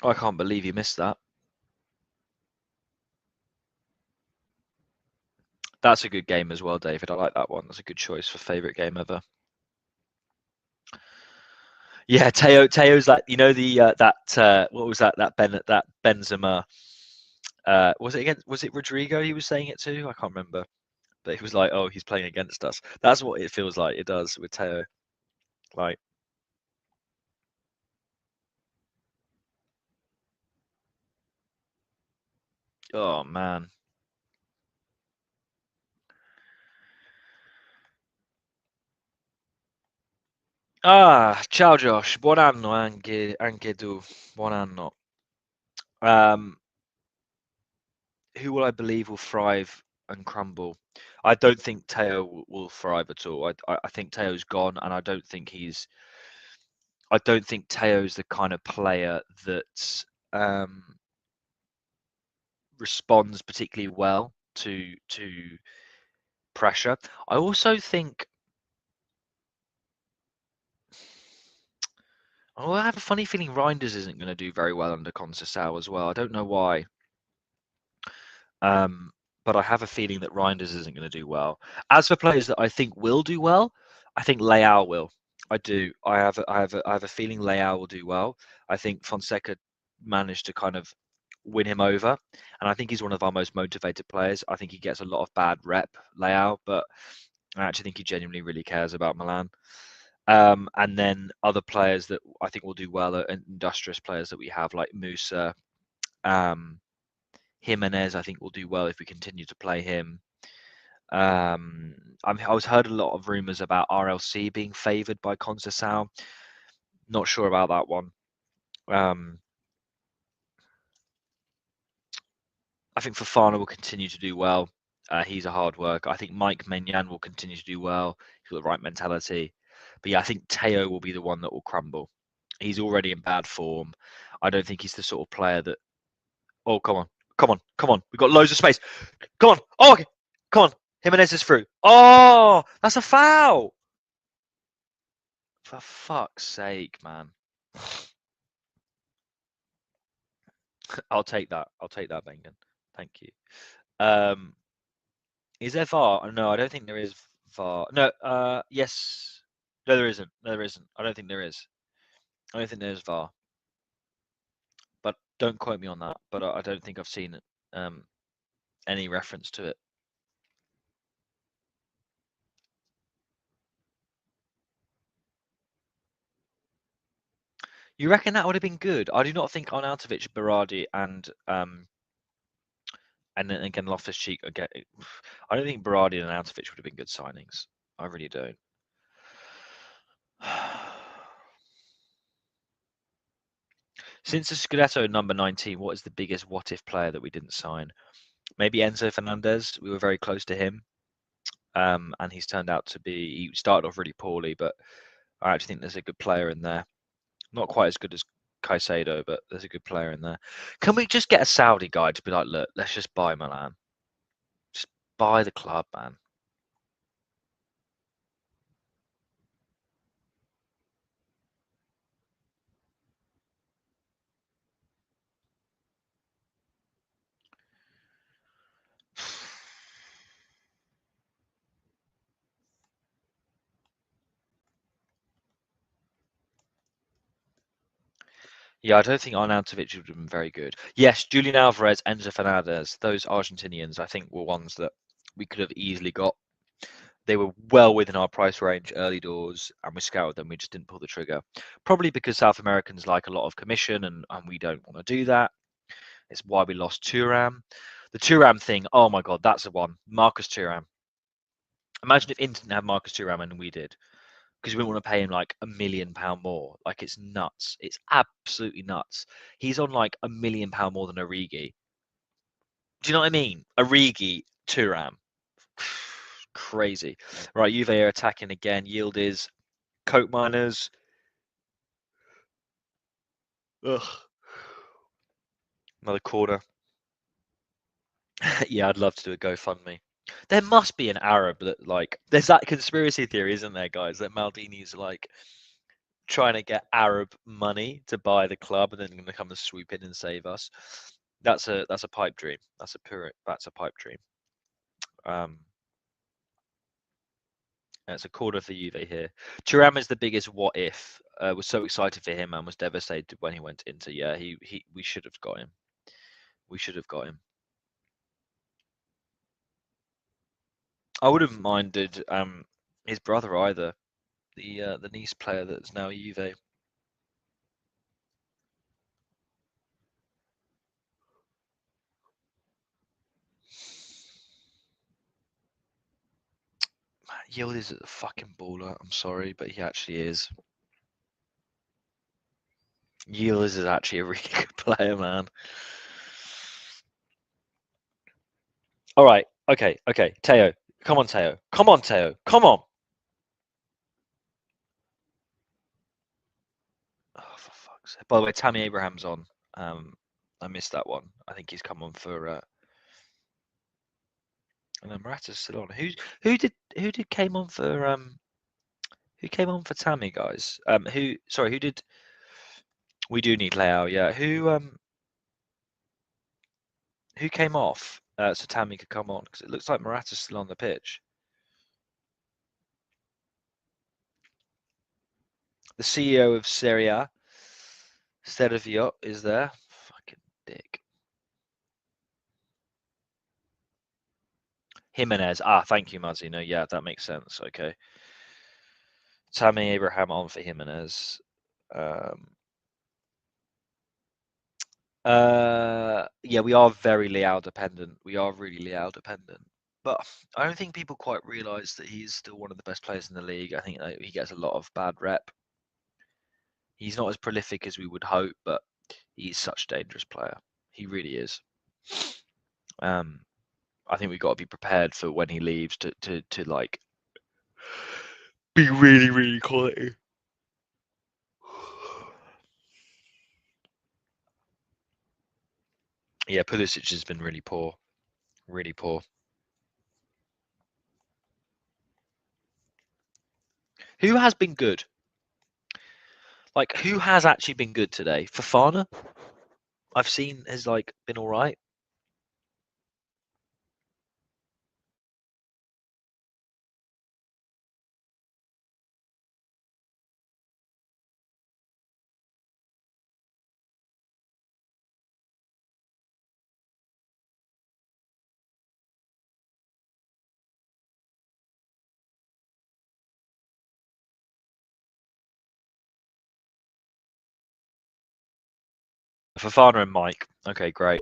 I can't believe you missed that. That's a good game as well, David. I like that one. That's a good choice for favourite game ever. Yeah, Teo's like, you know, the what was that Benzema, was it Rodrigo he was saying it to? I can't remember. But he was like, oh, he's playing against us. That's what it feels like it does with Teo. Like, oh man. Ciao Josh, buon anno anche tu. Buon anno. Who will I believe will thrive and crumble? I don't think Teo will thrive at all. I think Teo's gone, and I don't think Teo's the kind of player that responds particularly well to pressure. I also think, oh, I have a funny feeling Reinders isn't going to do very well under Conceicao as well. I don't know why. But I have a feeling that Reinders isn't going to do well. As for players that I think will do well, I think Leao will. I do. I have a feeling Leao will do well. I think Fonseca managed to kind of win him over, and I think he's one of our most motivated players. I think he gets a lot of bad rep, Leao, but I actually think he genuinely really cares about Milan. And then other players that I think will do well are industrious players that we have, like Musa, Jimenez. I think will do well if we continue to play him. I was heard a lot of rumours about RLC being favoured by Conceicao. Not sure about that one. I think Fofana will continue to do well. He's a hard worker. I think Mike Maignan will continue to do well. He's got the right mentality. But yeah, I think Teo will be the one that will crumble. He's already in bad form. I don't think he's the sort of player that. Oh, come on. Come on, come on. We've got loads of space. Come on. Oh, okay. Come on. Jimenez is through. Oh, that's a foul. For fuck's sake, man. I'll take that. I'll take that, Bengen. Thank you. Is there VAR? No, I don't think there is VAR. No, yes. No, there isn't. No, there isn't. I don't think there is. I don't think there's VAR. But don't quote me on that. But I don't think I've seen any reference to it. You reckon that would have been good? I do not think Arnautovic, Berardi, and then again Loftus-Cheek again. I don't think Berardi and Arnautovic would have been good signings. I really don't. Since the Scudetto number 19, what is the biggest what-if player that we didn't sign? Maybe Enzo Fernandez. We were very close to him, and he's turned out to be. He started off really poorly, but I actually think there's a good player in there. Not quite as good as Caicedo, but there's a good player in there. Can we just get a Saudi guy to be like, look, let's just buy Milan. Just buy the club, man. Yeah, I don't think Arnautovic would have been very good. Yes, Julian Alvarez, Enzo Fernandez, those Argentinians, I think, were ones that we could have easily got. They were well within our price range early doors, and we scouted them. We just didn't pull the trigger. Probably because South Americans like a lot of commission, and we don't want to do that. It's why we lost Thuram. The Thuram thing, oh my God, that's the one. Marcus Thuram. Imagine if Inter didn't have Marcus Thuram and we did. Because we wouldn't want to pay him like £1 million more. Like, it's nuts. It's absolutely nuts. He's on like £1 million more than Origi. Do you know what I mean? Origi, Thuram. Crazy. Right, Juve are attacking again. Yield is Coke Miners. Ugh. Another corner. Yeah, I'd love to do a GoFundMe. There must be an Arab that, like, there's that conspiracy theory, isn't there, guys? That Maldini's like trying to get Arab money to buy the club and then going to come and swoop in and save us. That's a pipe dream. That's a pipe dream. It's a corner for Juve here. Thuram is the biggest what if. Was so excited for him and was devastated when he went into. Yeah, we should have got him. We should have got him. I wouldn't minded his brother either. The Nice player that's now Juve. Yield is a fucking baller. I'm sorry, but he actually is. Yield is actually a really good player, man. All right. Okay. Teo. Come on, Teo. Come on, Teo. Come on. Oh, for fuck's sake. By the way, Tammy Abraham's on. I missed that one. I think he's come on for and then Morata's still on. Who came on for who came on for Tammy, guys? Who did we do need Leao, yeah. Who came off so Tammy could come on? Because it looks like Morata's still on the pitch. The CEO of Serie A, Stedovio, is there. Fucking dick. Jimenez. Thank you, Muzzy. No, yeah, that makes sense. Okay. Tammy Abraham on for Jimenez. Yeah, we are very Leao dependent. We are really Leao dependent. But I don't think people quite realise that he's still one of the best players in the league. I think he gets a lot of bad rep. He's not as prolific as we would hope, but he's such a dangerous player. He really is. I think we've got to be prepared for when he leaves to like be really, really quality. Yeah, Pulisic has been really poor. Really poor. Who has been good? Like, who has actually been good today? Fofana, I've seen has like been all right. Fofana and Mike. Okay, great.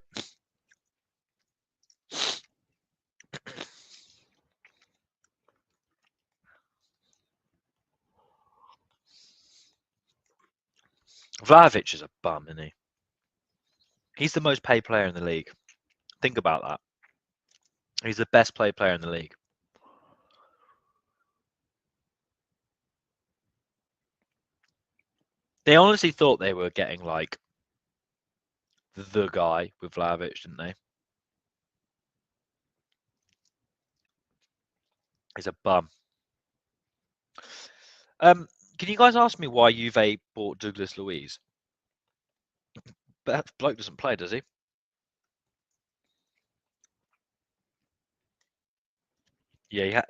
Vlahovic is a bum, isn't he? He's the most paid player in the league. Think about that. He's the best paid player in the league. They honestly thought they were getting like the guy with Vlahovic, didn't they? He's a bum. Can you guys ask me why Juve bought Douglas Luiz? But that bloke doesn't play, does he? Yeah,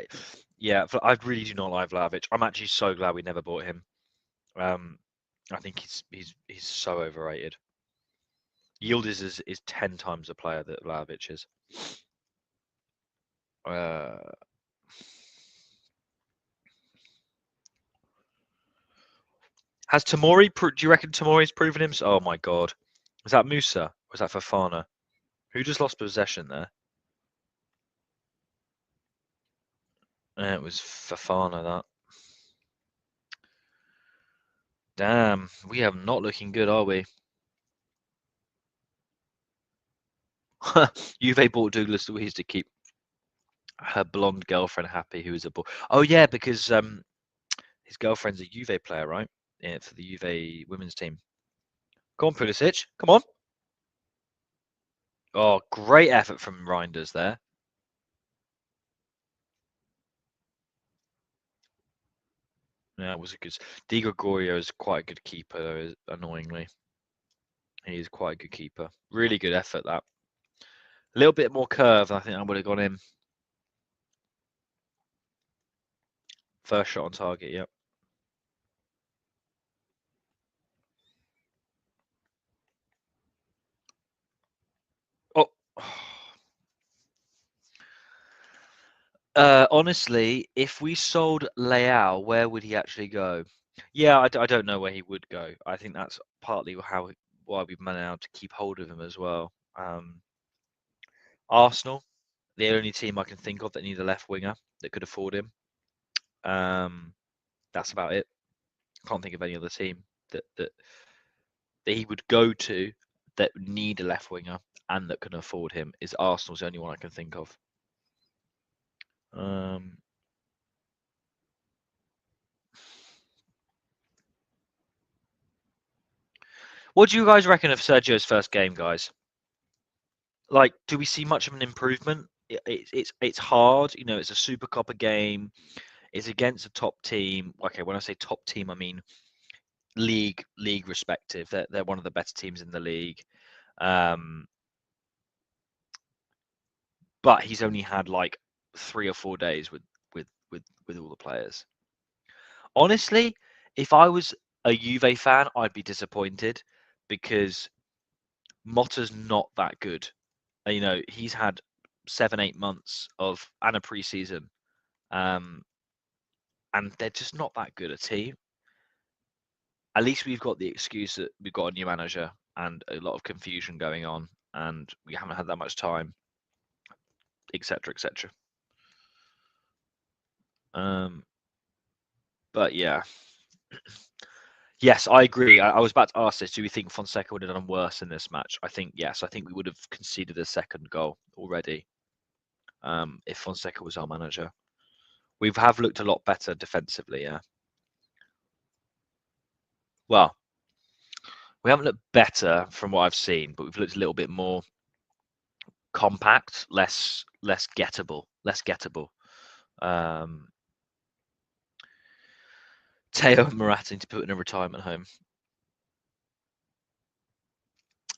yeah. I really do not like Vlahovic. I'm actually so glad we never bought him. I think he's so overrated. Yildiz is 10 times the player that Vlahovic is. Has Tomori? Do you reckon Tomori's proven him? Oh my god, was that Musa? Was that Fofana? Who just lost possession there? It was Fofana. That. Damn, we are not looking good, are we? Juve bought Douglas Luiz to keep her blonde girlfriend happy, who is a boy. Oh yeah, because his girlfriend's a Juve player, right? Yeah, for the Juve women's team. Come on, Pulisic. Come on. Oh, great effort from Reinders there. Yeah, it was a good. Di Gregorio is quite a good keeper, annoyingly. He is quite a good keeper. Really good effort, that. A little bit more curve, I think I would have gone in. First shot on target, yep. Oh. Honestly, if we sold Leao, where would he actually go? Yeah, I don't know where he would go. I think that's partly why we've managed to keep hold of him as well. Arsenal, the only team I can think of that need a left winger that could afford him. That's about it. Can't think of any other team that he would go to that need a left winger and that can afford him. Is Arsenal's the only one I can think of. What do you guys reckon of Sergio's first game, guys? Like, do we see much of an improvement? It's hard, you know. It's a Supercoppa game. It's against a top team. Okay, when I say top team, I mean league respective. They're one of the better teams in the league. But he's only had like 3 or 4 days with all the players. Honestly, if I was a Juve fan, I'd be disappointed because Motta's not that good. You know, he's had 7, 8 months of and a preseason, and they're just not that good a team. At least we've got the excuse that we've got a new manager and a lot of confusion going on, and we haven't had that much time, etc., etc. But yeah. Yes, I agree. I was about to ask this. Do we think Fonseca would have done worse in this match? I think yes. I think we would have conceded a second goal already if Fonseca was our manager. We have looked a lot better defensively, yeah. Well, we haven't looked better from what I've seen, but we've looked a little bit more compact, less gettable. Teo Maratin to put in a retirement home.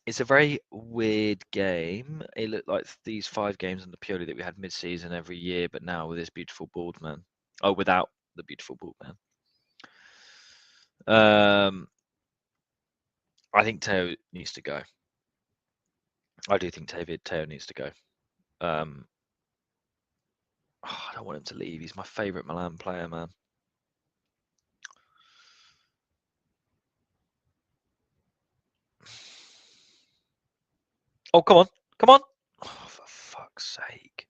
It's a very weird game. It looked like these 5 games on the Pioli that we had mid-season every year, but now with this beautiful bald man. Oh, without the beautiful bald man. I think Teo needs to go. I do think Teo needs to go. I don't want him to leave. He's my favourite Milan player, man. Oh, come on. Oh, for fuck's sake.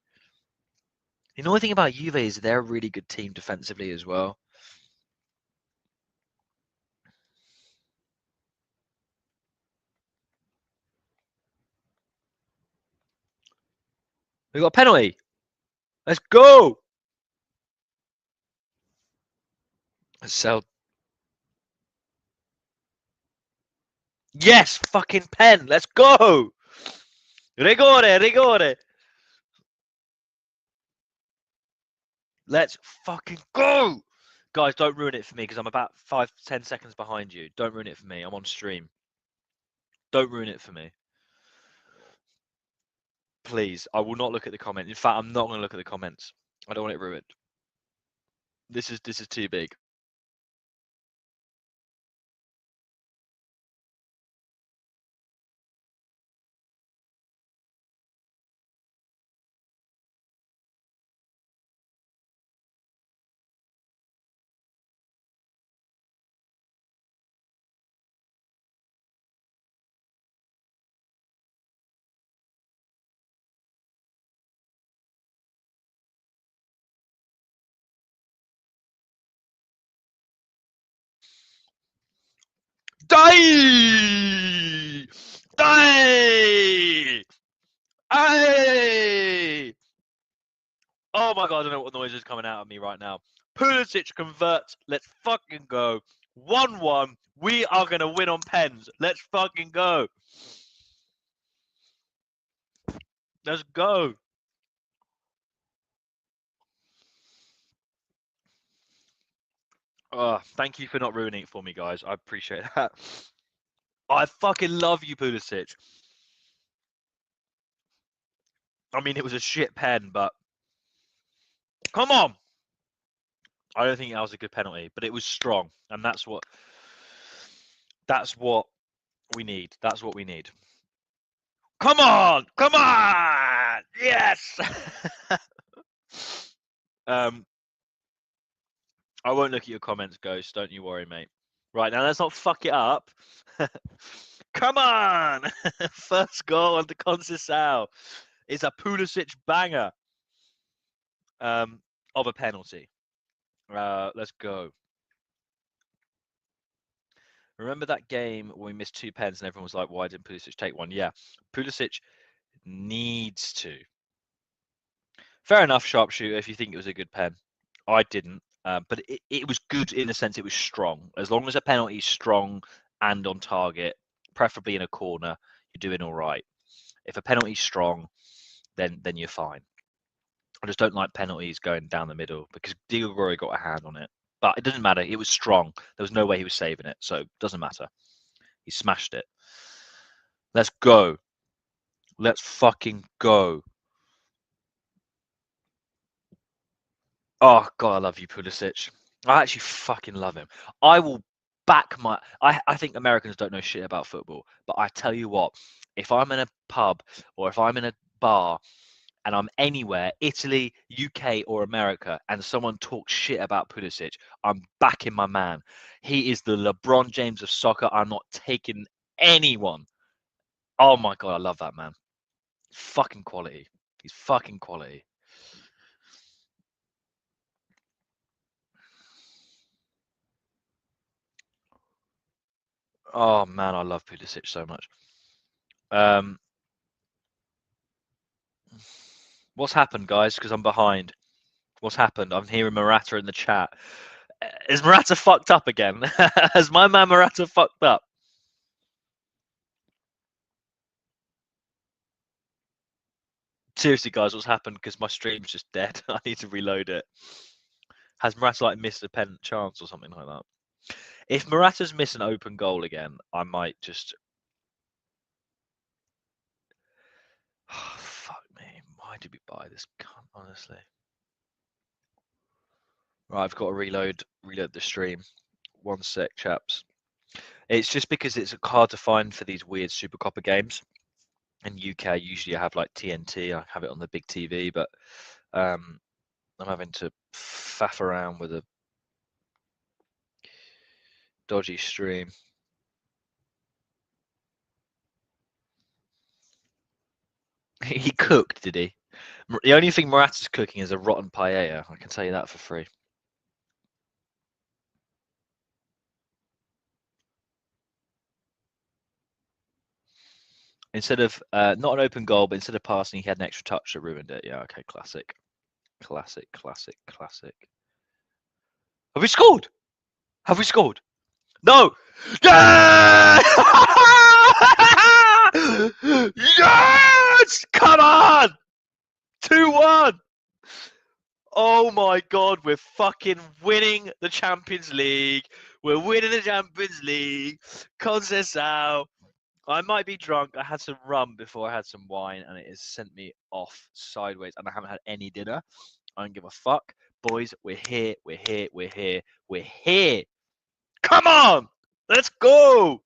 The annoying thing about Juve is they're a really good team defensively as well. We got a penalty. Let's go. Sell. Yes, fucking pen. Let's go. Rigore. Let's fucking go. Guys, don't ruin it for me because I'm about 5-10 seconds behind you. Don't ruin it for me. I'm on stream. Don't ruin it for me. Please, I will not look at the comments. In fact, I'm not going to look at the comments. I don't want it ruined. This is too big. Die! Oh my god, I don't know what noise is coming out of me right now. Pulisic converts. Let's fucking go. 1-1. We are going to win on pens. Let's fucking go. Let's go. Oh, thank you for not ruining it for me, guys. I appreciate that. I fucking love you, Pulisic. I mean, it was a shit pen, but come on. I don't think that was a good penalty, but it was strong, and that's what we need. That's what we need. Come on! Yes. I won't look at your comments, Ghost. Don't you worry, mate. Right, now let's not fuck it up. Come on! First goal on the Conceicao. It's a Pulisic banger of a penalty. Let's go. Remember that game when we missed 2 pens and everyone was like, why didn't Pulisic take one? Yeah, Pulisic needs to. Fair enough, sharpshooter, if you think it was a good pen. I didn't. But it was good in the sense it was strong. As long as a penalty is strong and on target, preferably in a corner, you're doing all right. If a penalty's strong, then you're fine. I just don't like penalties going down the middle because Diego Roy got a hand on it. But it doesn't matter. It was strong. There was no way he was saving it. So it doesn't matter. He smashed it. Let's go. Let's fucking go. Oh, God, I love you, Pulisic. I actually fucking love him. I will back my... I think Americans don't know shit about football. But I tell you what, if I'm in a pub or if I'm in a bar and I'm anywhere, Italy, UK, or America, and someone talks shit about Pulisic, I'm backing my man. He is the LeBron James of soccer. I'm not taking anyone. Oh my God, I love that man. Fucking quality. He's fucking quality. Oh man, I love Pulisic so much. What's happened, guys? Because I'm behind. What's happened? I'm hearing Morata in the chat. Is Morata fucked up again? Has my man Morata fucked up? Seriously, guys, what's happened? Because my stream's just dead. I need to reload it. Has Morata like missed a pen chance or something like that? If Morata's missed an open goal again, I might just. Oh, fuck me. Why did we buy this cunt, honestly? Right, I've got to reload the stream. 1 sec, chaps. It's just because it's hard to find for these weird Supercoppa games. In UK, usually I have like TNT. I have it on the big TV, but I'm having to faff around with a dodgy stream. He cooked, did he? The only thing Morata's cooking is a rotten paella. I can tell you that for free. Instead of not an open goal, but instead of passing, he had an extra touch that ruined it. Yeah, okay, classic. Classic. Have we scored? Have we scored? No! Yeah! Yes! Come on! 2-1! Oh my god, we're fucking winning the Champions League. We're winning the Champions League. Conceicao. I might be drunk. I had some rum before I had some wine, and it has sent me off sideways, and I haven't had any dinner. I don't give a fuck. Boys, we're here. We're here. Come on! Let's go!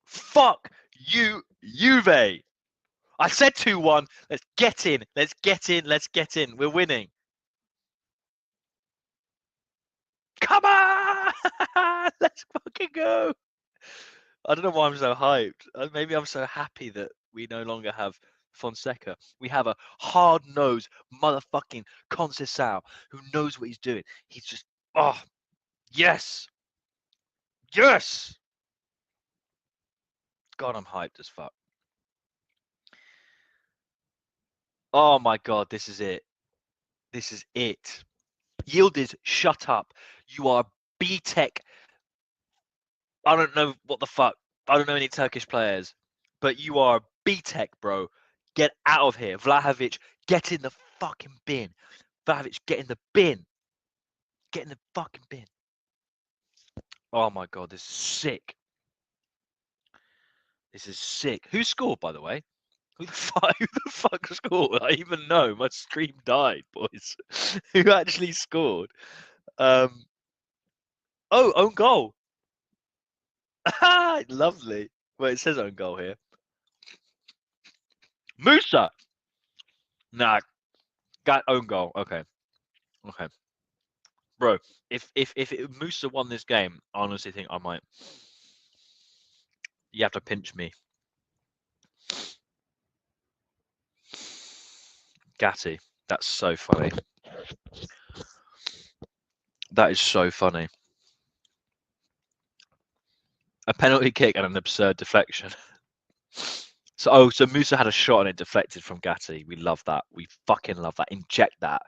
Fuck you, Juve! I said 2-1. Let's get in. We're winning. Come on! Let's fucking go! I don't know why I'm so hyped. Maybe I'm so happy that we no longer have Fonseca. We have a hard-nosed motherfucking Conceicao who knows what he's doing. He's just, oh, yes! Yes! God, I'm hyped as fuck. Oh my God, this is it. This is it. Yildiz, shut up. You are B-Tech. I don't know what the fuck. I don't know any Turkish players, but you are B-Tech, bro. Get out of here. Vlahovic, get in the fucking bin. Vlahovic, get in the bin. Get in the fucking bin. Oh my God, this is sick. This is sick. Who scored, by the way? Who the fuck scored? I even know. My stream died, boys. Who actually scored? Oh, own goal. Lovely. Well, it says own goal here. Musa. Nah, got own goal. Okay. Bro, if Musa won this game, I honestly think I might. You have to pinch me. Gatti, that's so funny. That is so funny. A penalty kick and an absurd deflection. So Musa had a shot and it deflected from Gatti. We love that. We fucking love that. Inject that.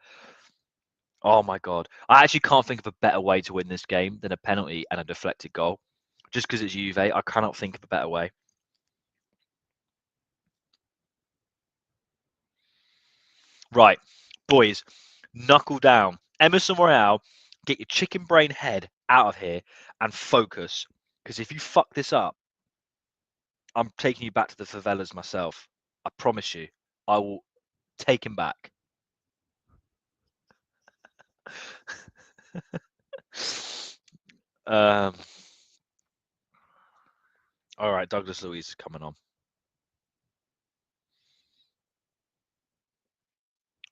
Oh my God. I actually can't think of a better way to win this game than a penalty and a deflected goal. Just because it's Juve, I cannot think of a better way. Right, boys, knuckle down. Emerson Royale, get your chicken brain head out of here and focus. Because if you fuck this up, I'm taking you back to the favelas myself. I promise you, I will take him back. All right, Douglas Luiz is coming on.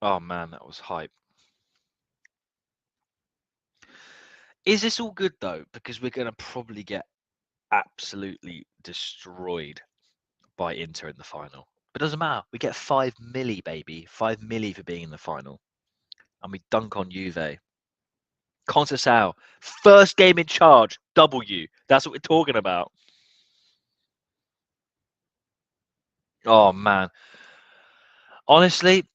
Oh man, that was hype. Is this all good though? Because we're going to probably get absolutely destroyed by Inter in the final. But it doesn't matter. We get 5 milli, baby. 5 milli for being in the final. And we dunk on Juve. Conceicao, first game in charge, W. That's what we're talking about. Oh man. Honestly,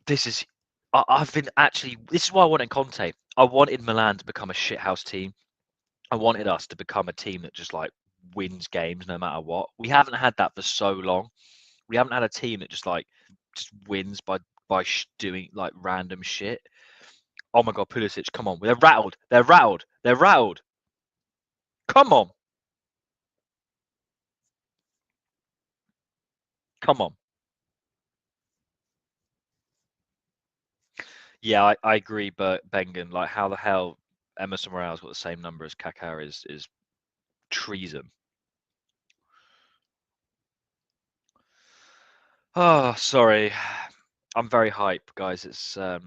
this is I've been actually this is why I wanted Conte. I wanted Milan to become a shithouse team. I wanted us to become a team that just like wins games no matter what. We haven't had that for so long. We haven't had a team that just wins by doing like random shit. Oh my god, Pulisic, come on. They're rattled. They're rattled. They're rattled. Come on. Come on. Yeah, I agree, but Bengen, like how the hell Emerson Morales got the same number as Kaká is treason. Oh, sorry. I'm very hype, guys. It's I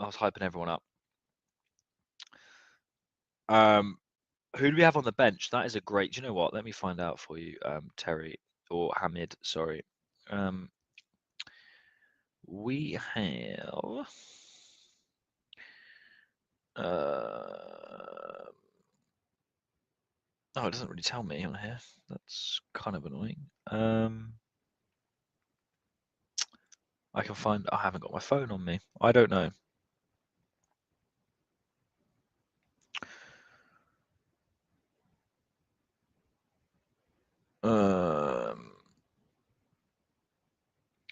was hyping everyone up. Who do we have on the bench? That is a great. Do you know what? Let me find out for you, Terry or Hamid. Sorry. We have. Oh, it doesn't really tell me on here. That's kind of annoying. I can find. I haven't got my phone on me. I don't know.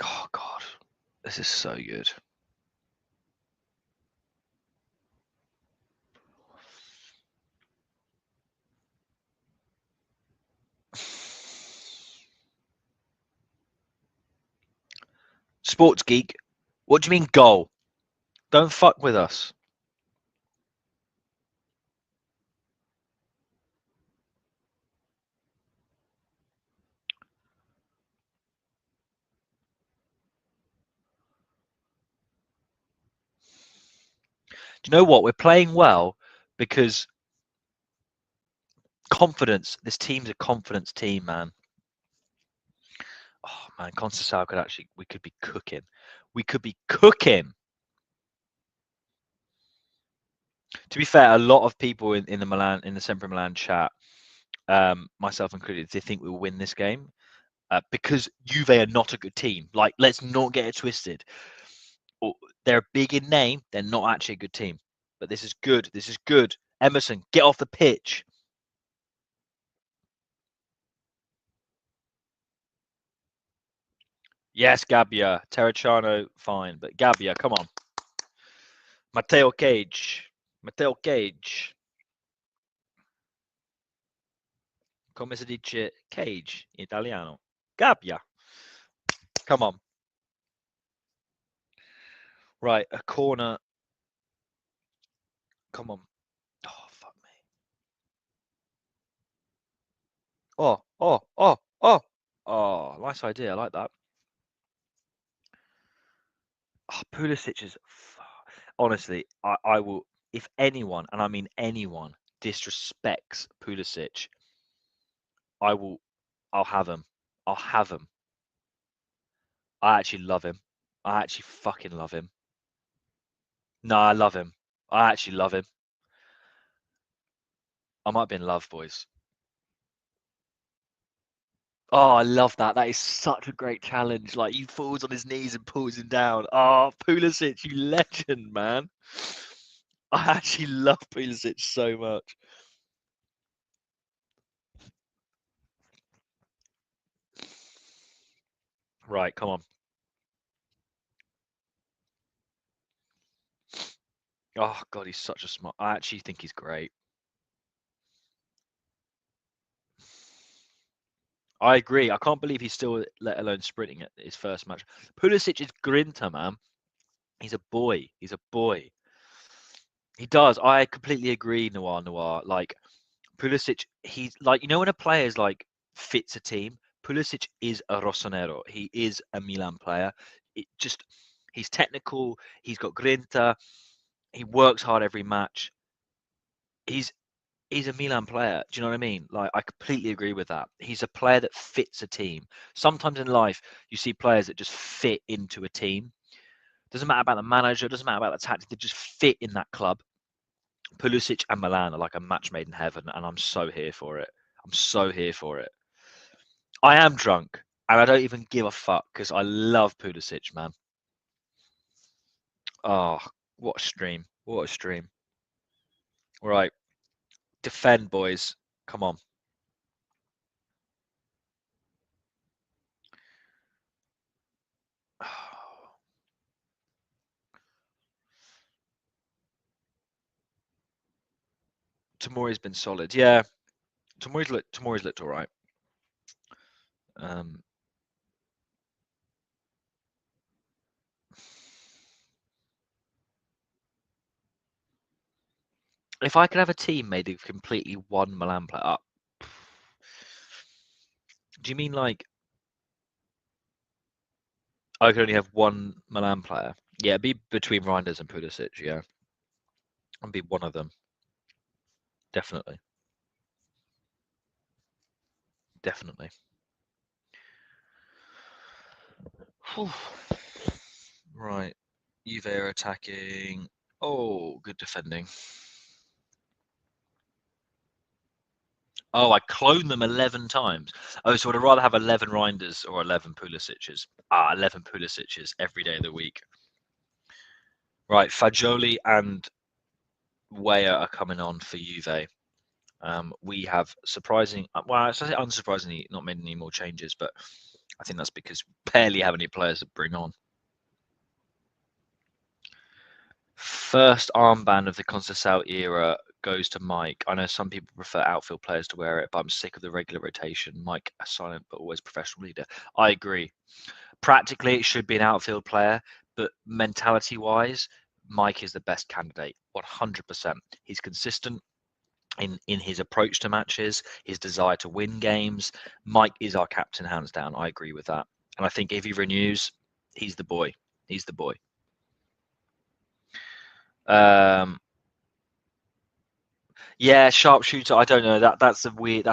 Oh God, this is so good. Sports geek, what do you mean goal? Don't fuck with us. Do you know what? We're playing well because confidence. This team's a confidence team, man. Oh man, Conceicao could actually. We could be cooking. We could be cooking. To be fair, a lot of people in the Sempre Milan chat, myself included, they think we'll win this game because Juve are not a good team. Like, let's not get it twisted. They're big in name, they're not actually a good team. But this is good. This is good. Emerson, get off the pitch. Yes, Gabbia. Terracciano, fine. But Gabbia, come on. Matteo Cage. Matteo Cage. Come si dice cage in italiano? Gabbia. Come on. Right, a corner. Come on. Oh, fuck me. Oh, oh, oh, oh. Oh, nice idea. I like that. Oh, Pulisic is. Honestly, I will. If anyone, and I mean anyone, disrespects Pulisic, I'll have him. I'll have him. I actually love him. I actually fucking love him. No, I love him. I actually love him. I might be in love, boys. Oh, I love that. That is such a great challenge. Like, he falls on his knees and pulls him down. Oh, Pulisic, you legend, man. I actually love Pulisic so much. Right, come on. Oh, God, he's such a smart. I actually think he's great. I agree. I can't believe he's still, let alone sprinting at his first match. Pulisic is grinta, man. He's a boy. He's a boy. He does. I completely agree, Noir. Like, Pulisic, he's like, you know, when a player is like fits a team, Pulisic is a Rossonero. He is a Milan player. He's technical. He's got grinta. He works hard every match. He's a Milan player. Do you know what I mean? Like, I completely agree with that. He's a player that fits a team. Sometimes in life, you see players that just fit into a team. Doesn't matter about the manager. Doesn't matter about the tactics. They just fit in that club. Pulisic and Milan are like a match made in heaven, and I'm so here for it. I'm so here for it. I am drunk, and I don't even give a fuck because I love Pulisic, man. Oh, what a stream! What a stream! Right, Defend, boys. Come on. Tomori's been solid. Yeah. Tomori's looked all right. If I could have a team made of completely one Milan player up, do you mean like I could only have one Milan player? Yeah, it'd be between Reinders and Pulisic. Yeah, I'd be one of them. Definitely. Definitely. Right. Juve are attacking. Oh, good defending. Oh, I cloned them 11 times. Oh, so I'd rather have 11 Reinders or 11 Pulisic's. 11 Pulisic's every day of the week. Right, Fagioli and Weah are coming on for Juve. We have surprising, well, I say unsurprisingly, not made any more changes, but I think that's because we barely have any players to bring on. First armband of the Conceicao era goes to Mike. I know some people prefer outfield players to wear it, but I'm sick of the regular rotation. Mike, a silent but always professional leader. I agree. Practically, it should be an outfield player, but mentality-wise, Mike is the best candidate, 100%. He's consistent in his approach to matches, his desire to win games. Mike is our captain, hands down. I agree with that. And I think if he renews, he's the boy. He's the boy. Yeah, sharpshooter. I don't know. That's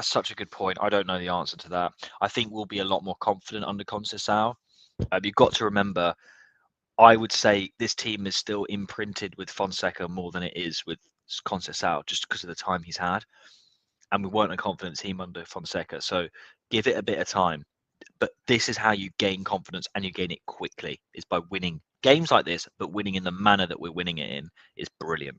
such a good point. I don't know the answer to that. I think we'll be a lot more confident under Conceicao. You've got to remember, I would say this team is still imprinted with Fonseca more than it is with Conceicao, just because of the time he's had. And we weren't a confident team under Fonseca. So give it a bit of time. But this is how you gain confidence, and you gain it quickly, is by winning games like this, but winning in the manner that we're winning it in is brilliant.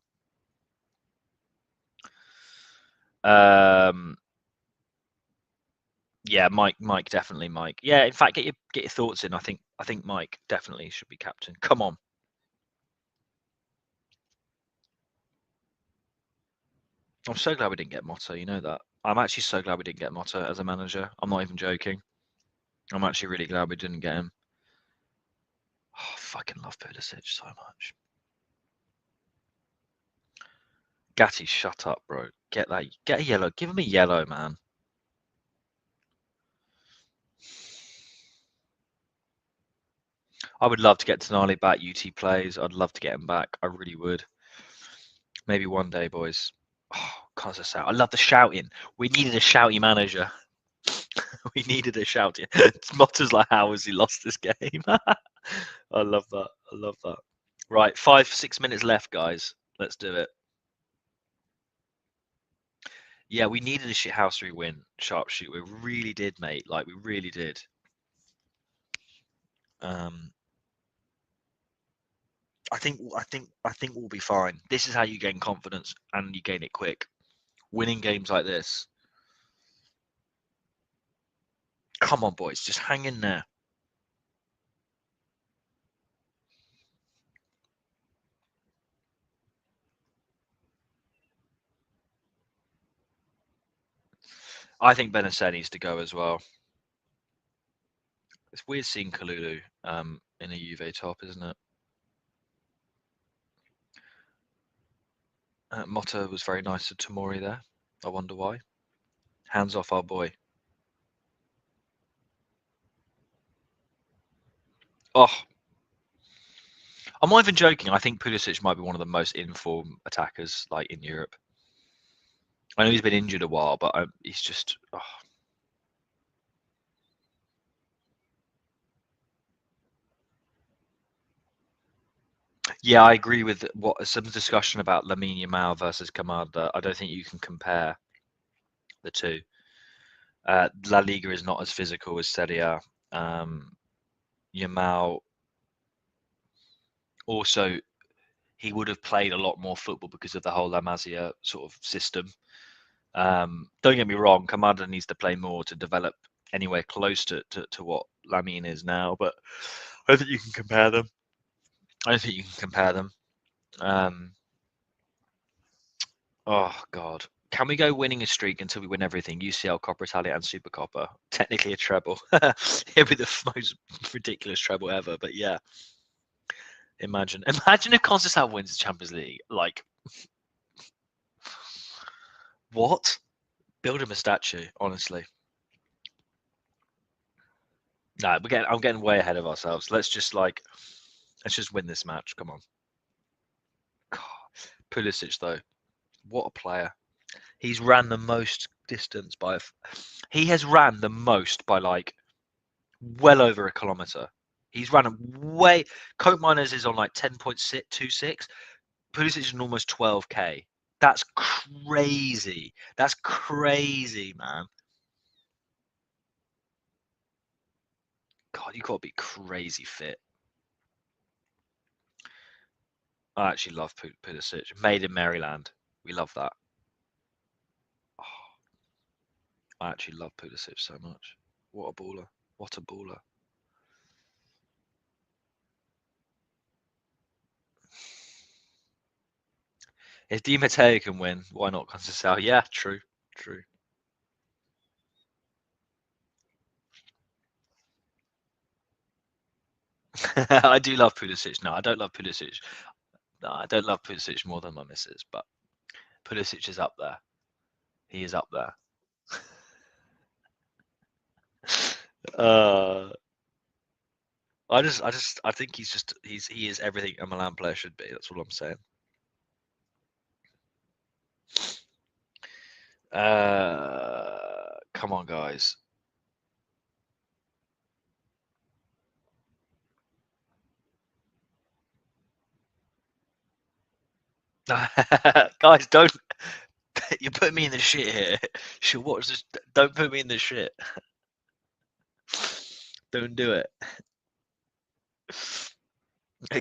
Yeah, Mike, definitely Mike. Yeah, in fact, get your thoughts in. I think Mike definitely should be captain. Come on. I'm so glad we didn't get Motto. You know that. I'm actually so glad we didn't get Motto as a manager. I'm not even joking. I'm actually really glad we didn't get him. Oh, I fucking love Pulisic so much. Gatti, shut up, bro. Get a yellow. Give him a yellow, man. I would love to get Tonali back. UT plays. I'd love to get him back. I really would. Maybe one day, boys. Oh, Conceicao. I love the shouting. We needed a shouty manager. We needed a shouty. Motto's like, how has he lost this game? I love that. I love that. Right, 5-6 minutes left, guys. Let's do it. Yeah, we needed a shithousery win, sharpshoot. We really did, mate. Like, we really did. I think we'll be fine. This is how you gain confidence, and you gain it quick. Winning games like this. Come on, boys, just hang in there. I think Benacer needs to go as well. It's weird seeing Kalulu in a Juve top, isn't it? Motta was very nice to Tomori there. I wonder why. Hands off our boy. Oh, I'm not even joking. I think Pulisic might be one of the most in-form attackers like in Europe. I know he's been injured a while, but he's just. Oh. Yeah, I agree with some discussion about Lamine Yamal versus Kamada. I don't think you can compare the two. La Liga is not as physical as Serie A. Yamal also, he would have played a lot more football because of the whole La Masia sort of system. Don't get me wrong, Kamada needs to play more to develop anywhere close to what Lamine is now, but I don't think you can compare them. Oh God, can we go winning a streak until we win everything? UCL, Coppa Italia, and Supercoppa. Technically a treble. It'd be the most ridiculous treble ever. But yeah, imagine if Conceicao wins the Champions League. Like, what? Build him a statue. Honestly, no. I'm getting way ahead of ourselves. Let's just win this match. Come on. God. Pulisic though, what a player. He's ran the most distance by. He has ran the most by like well over a kilometre. He's run way. Coke Miners is on like 10.26. Pulisic is on almost 12k. That's crazy. That's crazy, man. God, you got to be crazy fit. I actually love Pulisic. Made in Maryland. We love that. Oh, I actually love Pulisic so much. What a baller. What a baller. If Di Matteo can win, why not Conceicao? Yeah, true. True. I do love Pulisic. No, I don't love Pulisic. No, I don't love Pulisic more than my missus, but Pulisic is up there. He is up there. uh, I think he is everything a Milan player should be. That's all I'm saying. Come on, guys. Guys, don't. You're putting me in the shit here. Should watch this. Don't put me in the shit. Don't do it.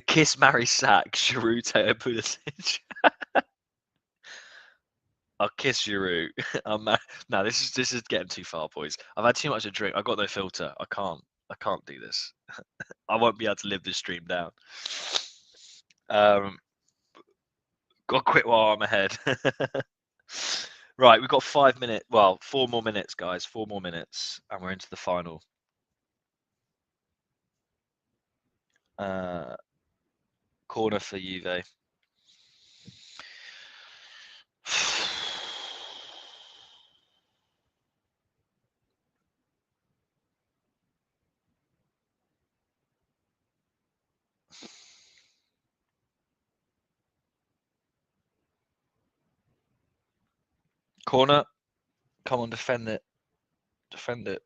Kiss, marry, sack, Giroud, Teo, Pulisic. I'll kiss Giroud. No, this is getting too far, boys. I've had too much to drink. I've got no filter. I can't do this. I won't be able to live this stream down. Got to quit while I'm ahead. Right, we've got 5 minutes. Well, 4 more minutes, guys. 4 more minutes, and we're into the final. Corner for Juve. Corner. Come on, defend it. Defend it.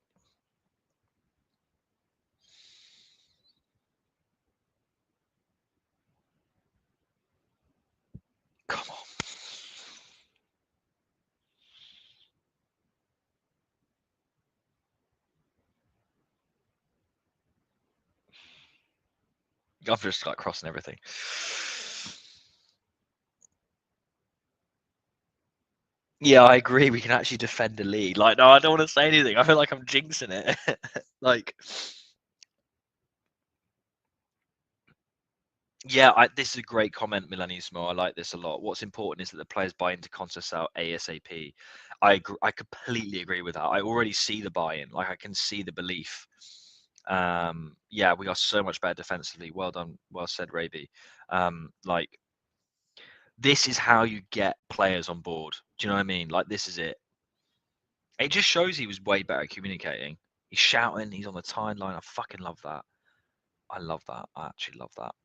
Come on. I'm just like crossing everything. Yeah, I agree. We can actually defend the lead. Like, no, I don't want to say anything. I feel like I'm jinxing it. Like, yeah, this is a great comment, Milanismo. I like this a lot. What's important is that the players buy into Conceicao ASAP. I completely agree with that. I already see the buy-in. Like, I can see the belief. Yeah, we are so much better defensively. Well done. Well said, Raby. Like, this is how you get players on board. Do you know what I mean? Like, this is it. It just shows he was way better at communicating. He's shouting. He's on the timeline. I fucking love that. I love that. I actually love that.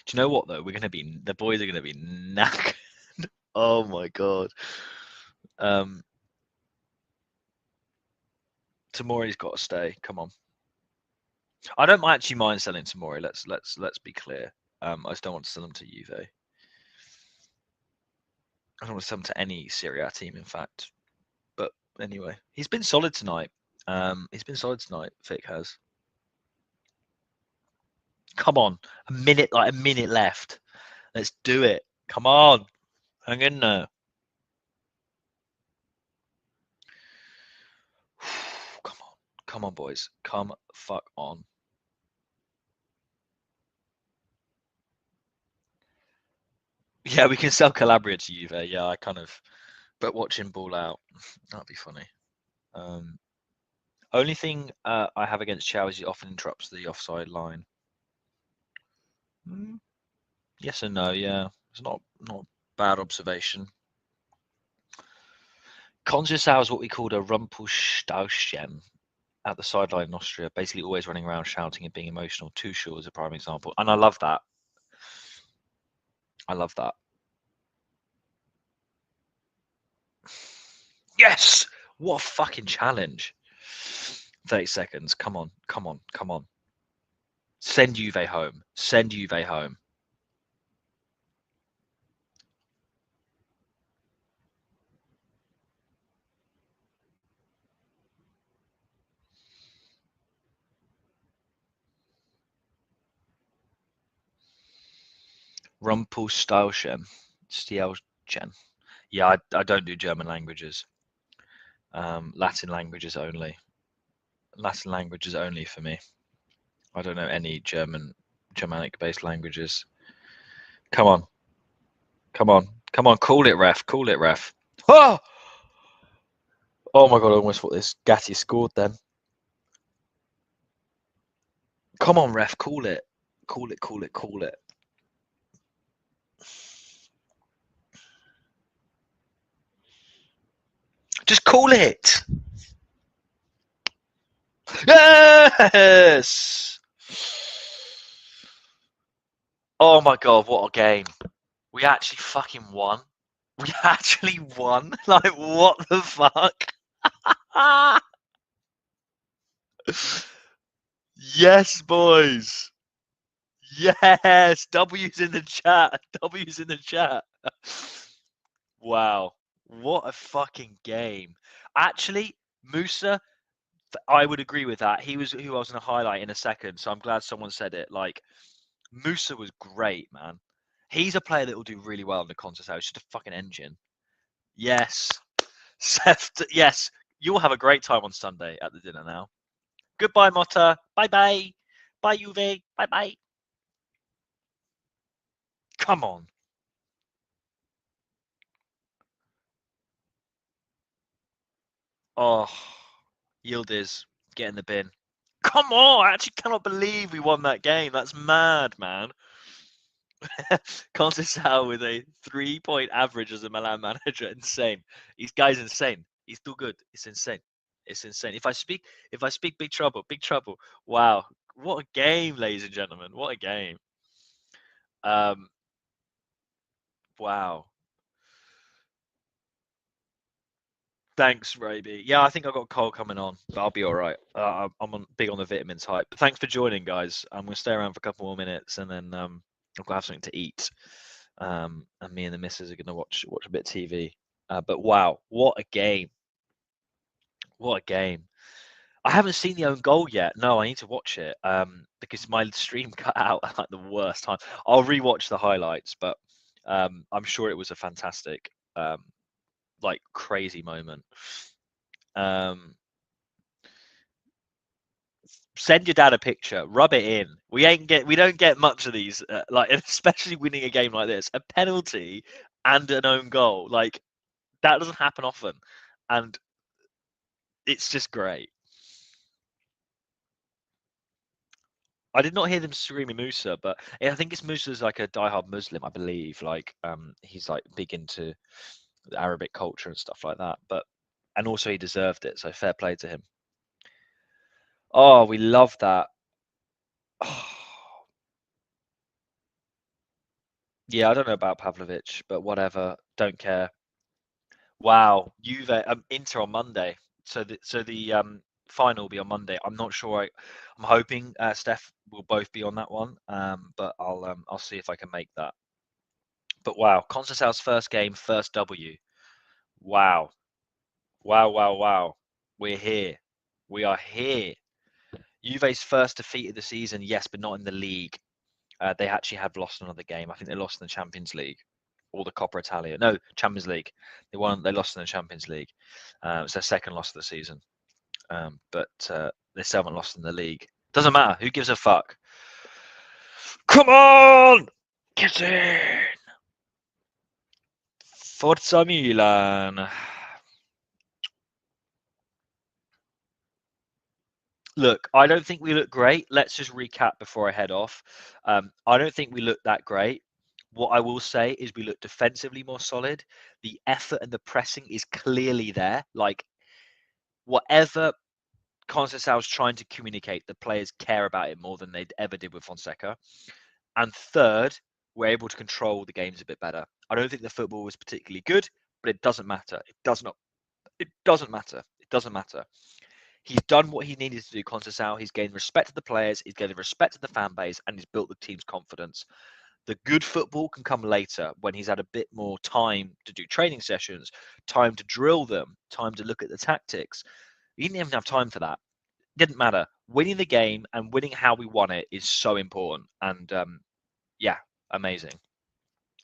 Do you know what though? The boys are gonna be knackered. Oh my god. Tomori's got to stay. Come on. I don't actually mind selling Tomori. Let's be clear. I just don't want to sell him to Juve. I don't want to sell him to any Serie A team, in fact. But anyway, he's been solid tonight. He's been solid tonight. Vic has. Come on, a minute left. Let's do it. Come on, hang in there. Come on, boys. Come fuck on. Yeah, we can sell Calabria to Juve. Yeah, I kind of. But watching ball out, that'd be funny. Only thing I have against Chow is he often interrupts the offside line. Yes and no. Yeah, it's not a bad observation. Conceicao is what we called a Rumpelstiltskin at the sideline in Austria, basically always running around shouting and being emotional. Tuchel is a prime example, and I love that. I love that. Yes! What a fucking challenge. 30 seconds. Come on, come on, come on. Send Juve home. Send Juve home. Rumpelstiltskin. Stielchen. Yeah, I don't do German languages. Latin languages only. Latin languages only for me. I don't know any Germanic-based languages. Come on. Come on. Come on. Call it, ref. Call it, ref. Oh! Oh my god, I almost thought this Gatti scored then. Come on, ref. Call it. Call it, call it, call it. Just call it. Yes! Oh my god, what a game. We actually fucking won. We actually won. Like, what the fuck? Yes, boys. Yes. W's in the chat. W's in the chat. Wow. What a fucking game. Actually, Musa, I would agree with that. He was who I was going to highlight in a second. So I'm glad someone said it. Like, Musa was great, man. He's a player that will do really well in the Conceicao. He's just a fucking engine. Yes. Seth, yes. You'll have a great time on Sunday at the dinner now. Goodbye, Motta. Bye-bye. Bye, Juve. Bye-bye. Come on. Oh, Yildiz, get in the bin. Come on. I actually cannot believe we won that game. That's mad, man. Conceicao with a 3-point average as a Milan manager. Insane. This guy's insane. He's too good. It's insane. It's insane. If I speak big trouble, big trouble. Wow. What a game, ladies and gentlemen. What a game. Wow. Thanks, Raby. Yeah, I think I've got a cold coming on, but I'll be all right. I'm big on the vitamins hype. But thanks for joining, guys. I'm going to stay around for a couple more minutes, and then I'll go have something to eat. And me and the missus are going to watch a bit of TV. But wow, what a game! What a game! I haven't seen the own goal yet. No, I need to watch it because my stream cut out at like the worst time. I'll rewatch the highlights, but I'm sure it was a fantastic, like crazy moment. Send your dad a picture, rub it in. We don't get much of these, like especially winning a game like this, a penalty and an own goal. Like that doesn't happen often, and it's just great. I did not hear them screaming Musa, but I think it's Musa's like a diehard Muslim, I believe. Like he's like big into the Arabic culture and stuff like that. But and also he deserved it, so fair play to him. Oh, we love that. Oh. Yeah, I don't know about Pavlovic, but whatever. Don't care. Wow, Juve, Inter on Monday. So the final will be on Monday. I'm not sure. I'm hoping Steph will both be on that one. But I'll see if I can make that. But wow, Conceicao's first game, first W. Wow, wow, wow, wow. We're here. We are here. Juve's first defeat of the season, yes, but not in the league. They actually have lost another game. I think they lost in the Champions League or the Coppa Italia. No, Champions League. They lost in the Champions League. It's their second loss of the season. But they still haven't lost in the league. Doesn't matter. Who gives a fuck? Come on! Get in! Forza Milan. Look, I don't think we look great. Let's just recap before I head off. I don't think we look that great. What I will say is we look defensively more solid. The effort and the pressing is clearly there. Like, whatever Conceicao is trying to communicate, the players care about it more than they ever did with Fonseca. And third, we're able to control the games a bit better. I don't think the football was particularly good, but it doesn't matter. It does not. It doesn't matter. It doesn't matter. He's done what he needed to do, Conceicao. He's gained respect of the players, he's gained respect of the fan base, and he's built the team's confidence. The good football can come later when he's had a bit more time to do training sessions, time to drill them, time to look at the tactics. He didn't even have time for that. It didn't matter. Winning the game and winning how we won it is so important. And yeah, amazing.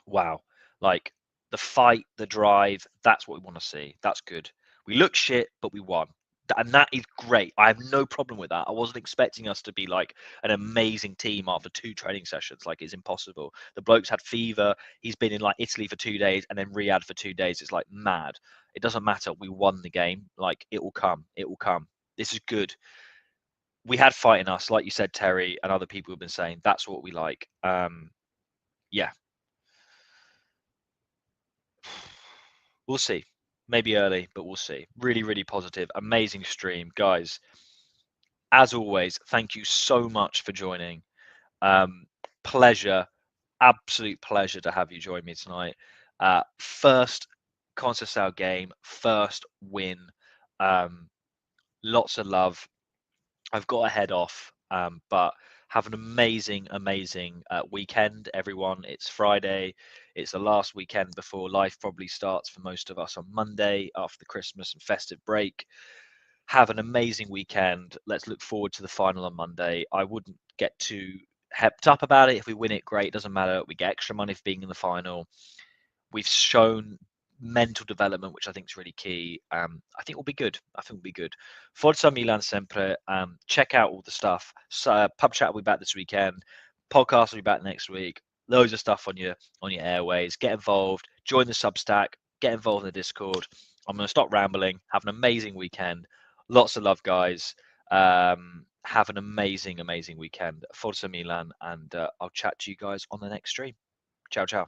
Wow. Like the fight, the drive, that's what we want to see. That's good. We look shit, but we won. And that is great. I have no problem with that. I wasn't expecting us to be like an amazing team after 2 training sessions. Like, it's impossible. The bloke's had fever. He's been in like Italy for 2 days and then Riyadh for 2 days. It's like mad. It doesn't matter. We won the game. Like, it will come. It will come. This is good. We had fight in us, like you said, Terry, and other people have been saying. That's what we like. Yeah. We'll see. Maybe early, but we'll see. Really, really positive. Amazing stream. Guys, as always, thank you so much for joining. Pleasure, absolute pleasure to have you join me tonight. First Conceicao game, first win. Lots of love. I've got to head off, but have an amazing, amazing weekend, everyone. It's Friday. It's the last weekend before life probably starts for most of us on Monday after the Christmas and festive break. Have an amazing weekend. Let's look forward to the final on Monday. I wouldn't get too hepped up about it. If we win it, great. It doesn't matter. We get extra money for being in the final. We've shown mental development, which I think is really key. I think we'll be good. I think we'll be good. Forza Milan sempre. Check out all the stuff. So, pub chat will be back this weekend. Podcast will be back next week. Loads of stuff on your airways. Get involved. Join the Substack. Get involved in the Discord. I'm going to stop rambling. Have an amazing weekend. Lots of love, guys. Have an amazing, amazing weekend. Forza Milan, and I'll chat to you guys on the next stream. Ciao, ciao.